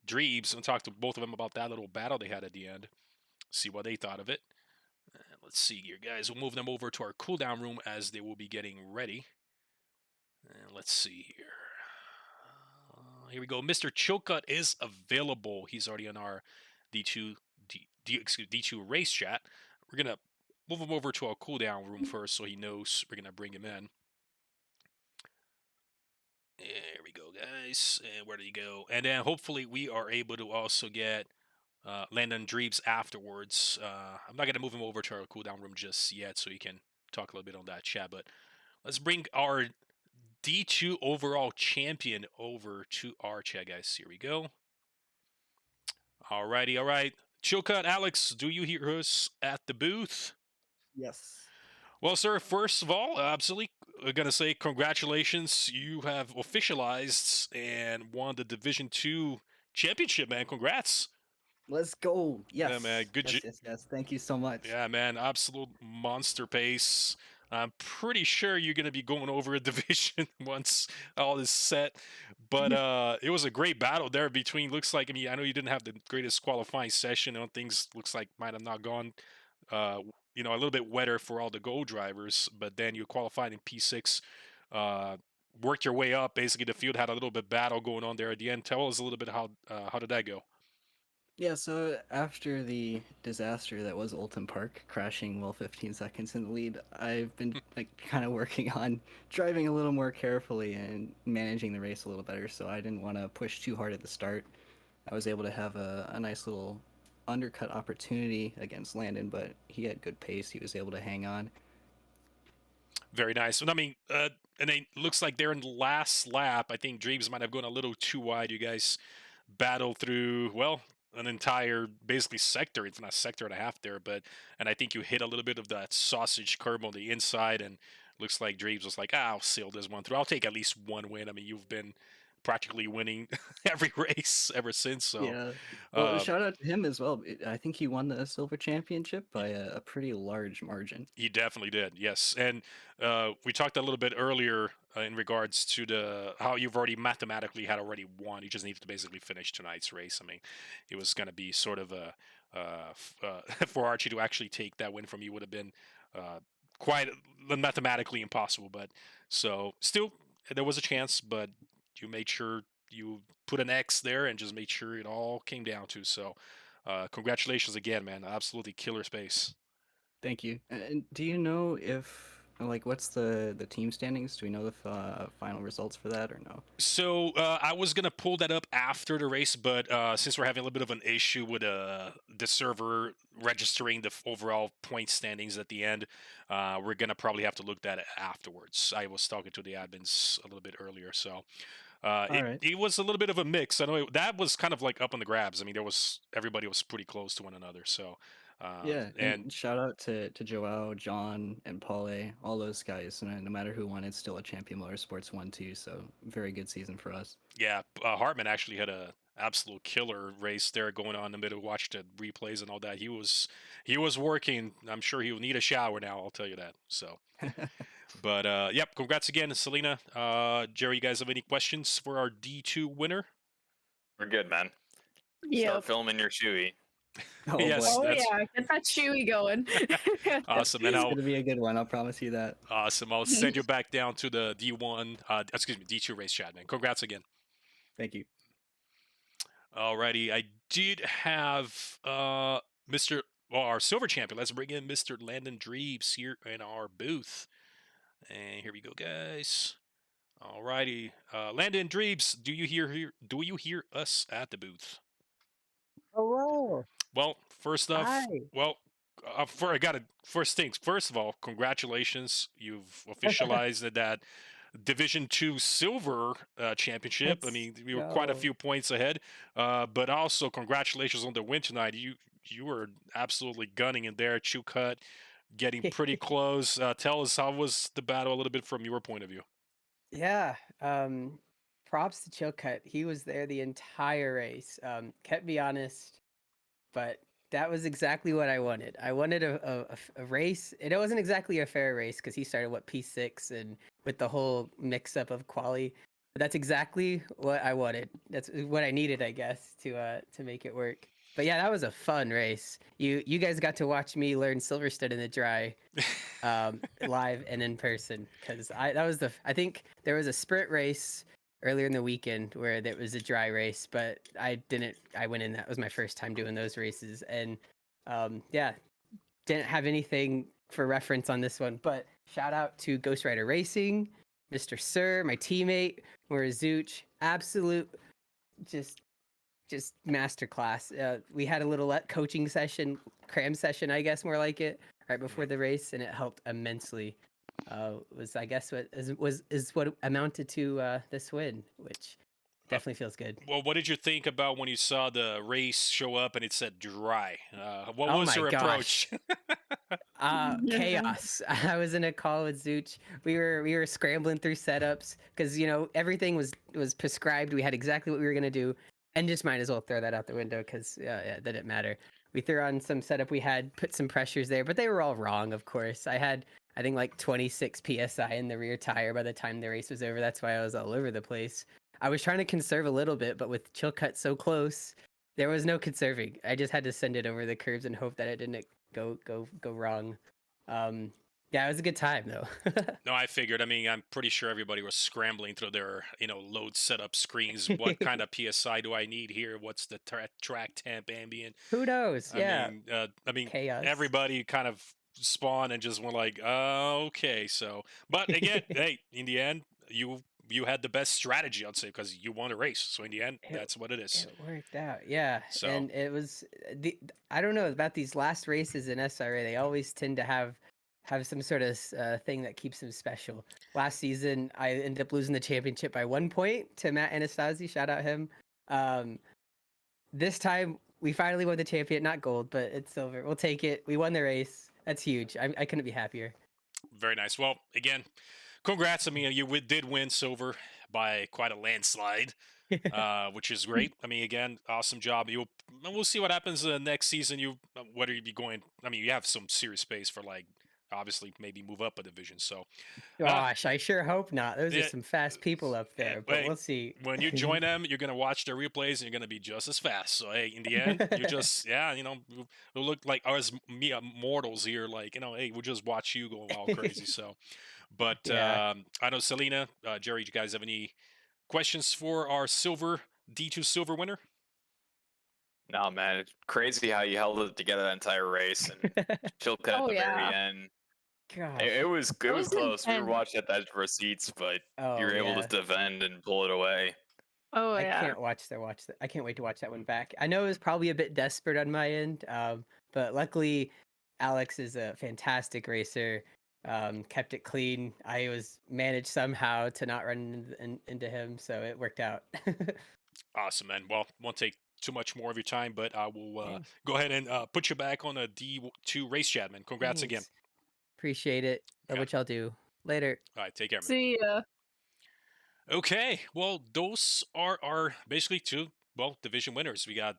Dreebs, and talk to both of them about that little battle they had at the end. See what they thought of it. And let's see here, guys. We'll move them over to our cooldown room as they will be getting ready. And let's see here. Here we go. Mr. Chilcut is available. He's already on our D2 race chat. We're gonna move him over to our cooldown room first, so he knows we're gonna bring him in. There we go, guys. And where did he go? And then hopefully we are able to also get Landon Dreebs afterwards. I'm not going to move him over to our cooldown room just yet, so he can talk a little bit on that chat. But let's bring our D2 overall champion over to our chat, guys. Here we go. Alrighty, all right. Chilcut, Alex, do you hear us at the booth? Yes. Well, sir, first of all, absolutely going to say congratulations. You have officialized and won the Division 2 championship, man. Congrats. Let's go. Yes. Yeah, man. Good yes. Thank you so much. Yeah, man. Absolute monster pace. I'm pretty sure you're going to be going over a division once all is set. But it was a great battle there between, looks like, I mean, I know you didn't have the greatest qualifying session. Things looks like might have not gone a little bit wetter for all the gold drivers, but then you qualified in P6, worked your way up. Basically, the field had a little bit battle going on there at the end. Tell us a little bit how did that go? Yeah, so after the disaster that was Oulton Park, crashing 15 seconds in the lead, I've been kind of working on driving a little more carefully and managing the race a little better, so I didn't want to push too hard at the start. I was able to have a nice little undercut opportunity against Landon, but he had good pace. He was able to hang on. Very nice. And I mean, and it looks like they're in the last lap. I think Dreebs might have gone a little too wide. You guys battled through, well, an entire basically sector. It's not a sector and a half there, and I think you hit a little bit of that sausage curb on the inside, and looks like Dreebs was like, I'll sail this one through. I'll take at least one win. I mean, you've been practically winning every race ever since. So yeah, well, shout out to him as well. I think he won the silver championship by a pretty large margin. He definitely did, yes. And we talked a little bit earlier in regards to how you've already mathematically had already won. You just needed to basically finish tonight's race. I mean, it was going to be sort of for Archie to actually take that win from you would have been quite mathematically impossible. But so still, there was a chance, but you made sure you put an X there and just made sure it all came down to. So congratulations again, man. Absolutely killer space. Thank you. And do you know if, what's the team standings? Do we know the final results for that or no? So I was going to pull that up after the race, but since we're having a little bit of an issue with the server registering the overall point standings at the end, we're going to probably have to look at it afterwards. I was talking to the admins a little bit earlier, so it was a little bit of a mix. I know that was kind of like up on the grabs. I mean, everybody was pretty close to one another, so... yeah, and shout out to Joao, John, and Paulie, all those guys. No matter who won, it's still a Champion Motorsports 1-2, so very good season for us. Yeah, Hartman actually had a absolute killer race there going on in the middle. Watched the replays and all that. He was working. I'm sure he'll need a shower now. I'll tell you that. So, but yep. Congrats again, Selena. Jerry, you guys have any questions for our D2 winner? We're good, man. Yeah. Start filming your shoey. Oh, yes, yeah, get that shoey going. Awesome, and it's gonna be a good one. I'll promise you that. Awesome. I'll send you back down to the D2 race chat, man. Congrats again. Thank you. Alrighty, I did have our silver champion. Let's bring in Mr. Landon Dreebs here in our booth, and here we go, guys. Alrighty, Landon Dreebs, do you hear us at the booth? Hello. Well, first off, Hi. first things first of all, congratulations. You've officialized that Division 2 Silver Championship. I Let's mean, we were quite a go. few points ahead. But also, congratulations on the win tonight. You were absolutely gunning in there. Chew cut, getting pretty close. Tell us, how was the battle a little bit from your point of view? Yeah. Props to Chilcutt. He was there the entire race. Kept me honest, but that was exactly what I wanted. I wanted a race. It wasn't exactly a fair race because he started P6 and with the whole mix up of quali. But that's exactly what I wanted. That's what I needed, I guess, to make it work. But yeah, that was a fun race. You guys got to watch me learn Silverstone in the dry, live and in person. Because I think there was a sprint race earlier in the weekend where there was a dry race, but I went in. That was my first time doing those races, and yeah, didn't have anything for reference on this one. But shout out to Ghost Rider Racing, Mr. Sir, my teammate, Morizuch, absolute just masterclass. We had a little coaching session, cram session, I guess, more like it, right before the race, and it helped immensely. Was I guess what amounted to this win, which definitely feels good. Well, what did you think about when you saw the race show up and it said dry? What was your approach? Chaos. I was in a call with Zuch. We were scrambling through setups because everything was prescribed. We had exactly what we were gonna do, and just might as well throw that out the window because that didn't matter. We threw on some setup we had, put some pressures there, but they were all wrong. Of course, I think like 26 psi in the rear tire by the time the race was over. That's why I was all over the place. I was trying to conserve a little bit, but with Chilcutt so close, there was no conserving. I just had to send it over the curves and hope that it didn't go wrong. Yeah, it was a good time though. No, I figured. I mean, I'm pretty sure everybody was scrambling through their, load setup screens. What kind of PSI do I need here? What's the track temp ambient? Who knows? Yeah. I mean, Chaos. everybody kind of spawned and just went like, okay. So, but again, hey, in the end, you had the best strategy, I'd say, because you won a race. So in the end, that's what it is. It worked out, yeah. So, and it was I don't know about these last races in SRA. They always tend to have some sort of thing that keeps them special. Last season, I ended up losing the championship by 1 point to Matt Anastasi. Shout out him. This time, we finally won the champion. Not gold, but it's silver. We'll take it. We won the race. That's huge. I couldn't be happier. Very nice. Well, again, congrats. I mean, you did win silver by quite a landslide, which is great. I mean, again, awesome job. We'll see what happens next season. Whether you be going. I mean, you have some serious space for obviously maybe move up a division. So, gosh, I sure hope not. Those are some fast people up there, but we'll see. When you join them, you're gonna watch their replays and you're gonna be just as fast. So hey, in the end, you just we look like us mortals here. Hey, we'll just watch you go all crazy. So, but I know Selena, Jerry, do you guys have any questions for our D2 silver winner? No, man, it's crazy how you held it together that entire race and Chilcutt at the very end. God. It was close. intense. We were watching at the edge of our seats, but you were able to defend and pull it away. Oh I yeah. can't I can't wait to watch that one back. I know it was probably a bit desperate on my end, but luckily Alex is a fantastic racer. Kept it clean. I was managed somehow to not run into him, so it worked out. Awesome, man. Well, won't take too much more of your time, but I will go ahead and put you back on a D2 race chat, man. Congrats again. Appreciate it. Love what y'all do. Later. All right, take care, man. See ya. Okay, well, those are our basically two division winners. We got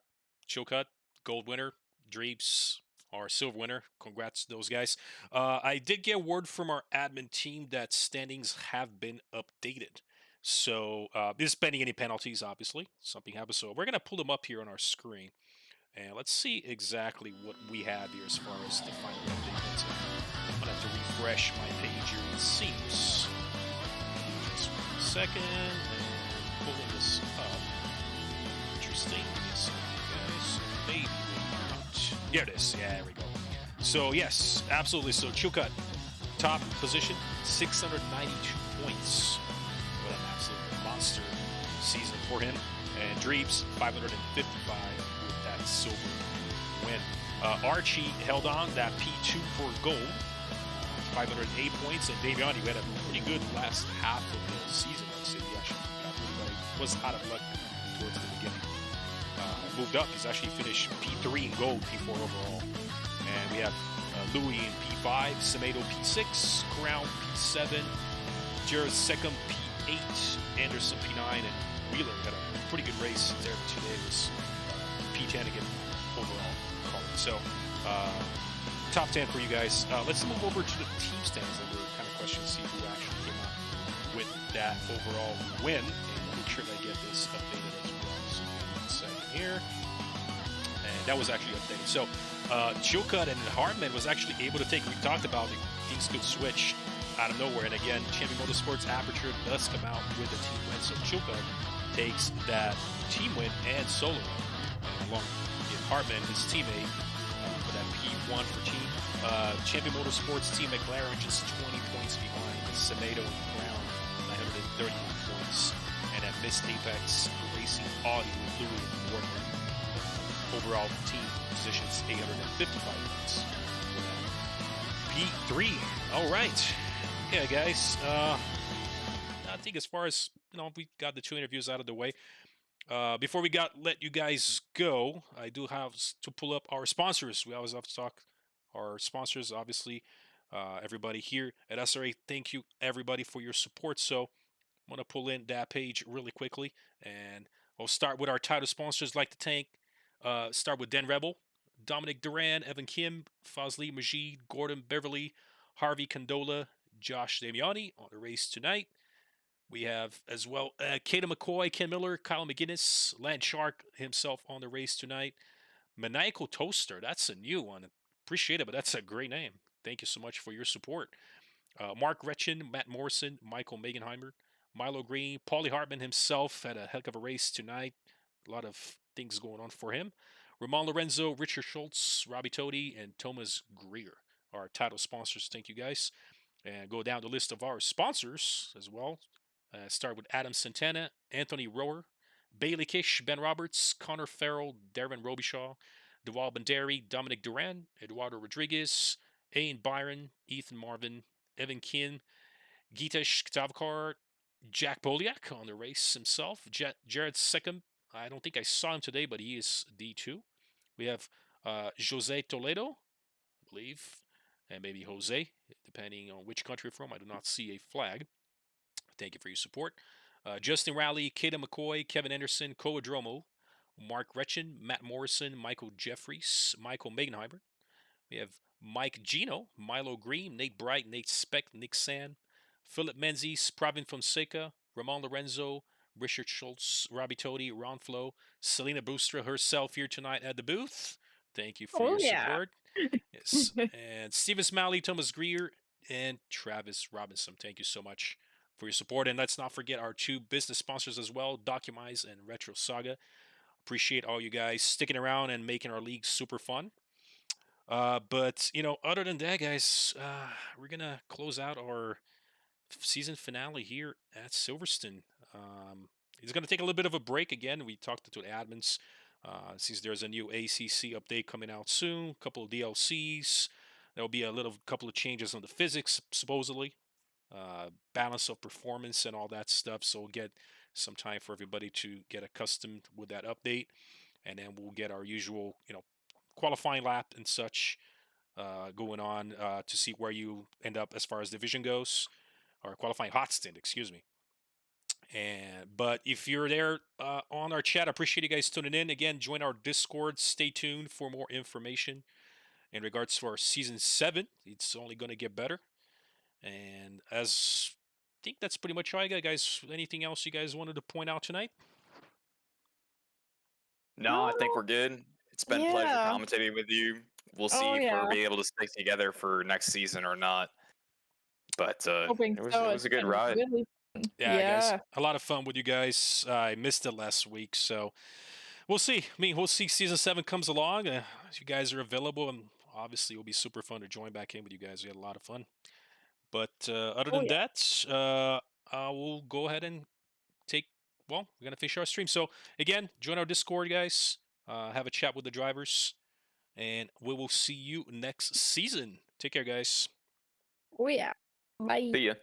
Chilcutt, gold winner, Dreeps, our silver winner. Congrats to those guys. I did get word from our admin team that standings have been updated. So this is pending any penalties, obviously. Something happened. So we're going to pull them up here on our screen. And let's see exactly what we have here as far as the final update. I'm going to have to refresh my page here, it seems. Just 1 second. And pulling this up. Interesting. Yes, guys. Maybe not. Here it is. Yeah, there we go. So, yes, absolutely. So, Chilcutt, top position, 692 points. What an absolute monster season for him. And Dreeps, 555 with that silver win. Archie held on that P2 for gold. 508 points, and Davion, you had a pretty good last half of the season. I'd say he actually was out of luck towards the beginning. Moved up. He's actually finished P3 in gold, P4 overall. And we have Louis in P5, Semedo P6, Crown P7, Jared second P8, Anderson P9, and Wheeler had a pretty good race there today. It was P10 again overall. So top 10 for you guys. Let's move over to the team stands and we'll kind of question, see who actually came out with that overall win, and make sure that I get this updated as well. So 1 second here. And that was actually updated. So Chilcutt and Hartman was actually able to take, we talked about it, things could switch out of nowhere. And again, Champion Motorsports Aperture does come out with a team win. So Chilcutt takes that team win and solo win. Along with Hartman, his teammate, for that P1 for team. Champion Motorsports team McLaren just 20 points behind Semedo and Brown, 931 points. And at Mist Apex Racing Audi with Louis and Wardman. Overall team positions 855 points. P3. All right. Yeah, guys. I think as far as, we got the 2 interviews out of the way. Before we let you guys go, I do have to pull up our sponsors. We always have to talk our sponsors, obviously. Everybody here at SRA, thank you, everybody, for your support. So I'm going to pull in that page really quickly. And I'll start with our title sponsors, like to start with Den Rebel, Dominic Duran, Evan Kim, Fazli Majid, Gordon Beverly, Harvey Condola, Josh Damiani on the race tonight. We have as well Kata McCoy, Ken Miller, Kyle McGinnis, Lance Shark himself on the race tonight. Maniacal Toaster, that's a new one. Appreciate it, but that's a great name. Thank you so much for your support. Mark Gretchen, Matt Morrison, Michael Megenheimer, Milo Green, Paulie Hartman himself had a heck of a race tonight. A lot of things going on for him. Ramon Lorenzo, Richard Schultz, Robbie Toady, and Thomas Greer, our title sponsors. Thank you, guys. And go down the list of our sponsors as well. Start with Adam Santana, Anthony Rower, Bailey Kish, Ben Roberts, Connor Farrell, Darren Robichaud, Dewal Banderi, Dominic Duran, Eduardo Rodriguez, Ian Byron, Ethan Marvin, Evan Kim, Gitesh Ktavkar, Jack Poliak on the race himself, Jared Seckham. I don't think I saw him today, but he is D2. We have Jose Toledo, I believe, and maybe Jose, depending on which country you're from. I do not see a flag. Thank you for your support. Justin Rowley, Kata McCoy, Kevin Anderson, Koa Dromo, Mark Gretchen, Matt Morrison, Michael Jeffries, Michael Megenheimer. We have Mike Gino, Milo Green, Nate Bright, Nate Speck, Nick San, Philip Menzies, Pravin Fonseca, Ramon Lorenzo, Richard Schultz, Robbie Toady, Ron Flo, Selena Boostra herself here tonight at the booth. Thank you for your support. Yes. And Steven Smalley, Thomas Greer, and Travis Robinson. Thank you so much for your support. And let's not forget our 2 business sponsors as well, Documize and Retro Saga. Appreciate all you guys sticking around and making our league super fun. But, other than that, guys, we're going to close out our season finale here at Silverstone. It's going to take a little bit of a break again. We talked to the admins. Since there's a new ACC update coming out soon, a couple of DLCs. There'll be a couple of changes on the physics, supposedly. Balance of performance and all that stuff. So we'll get some time for everybody to get accustomed with that update. And then we'll get our usual, qualifying lap and such going on to see where you end up as far as division goes. Or qualifying hot stint, excuse me. But if you're there on our chat, I appreciate you guys tuning in. Again, join our Discord. Stay tuned for more information in regards to our Season 7. It's only going to get better. And I think that's pretty much all I got, guys. Anything else you guys wanted to point out tonight? No, I think we're good. It's been a pleasure commentating with you. We'll see if we're being able to stick together for next season or not. But it was a good ride. Really Yeah, guys, a lot of fun with you guys. I missed it last week, so we'll see. We'll see Season 7 comes along. If you guys are available, and obviously it'll be super fun to join back in with you guys. We had a lot of fun. But other than that, I will go ahead and we're going to finish our stream. So, again, join our Discord, guys. Have a chat with the drivers. And we will see you next season. Take care, guys. Oh yeah. Bye. See ya.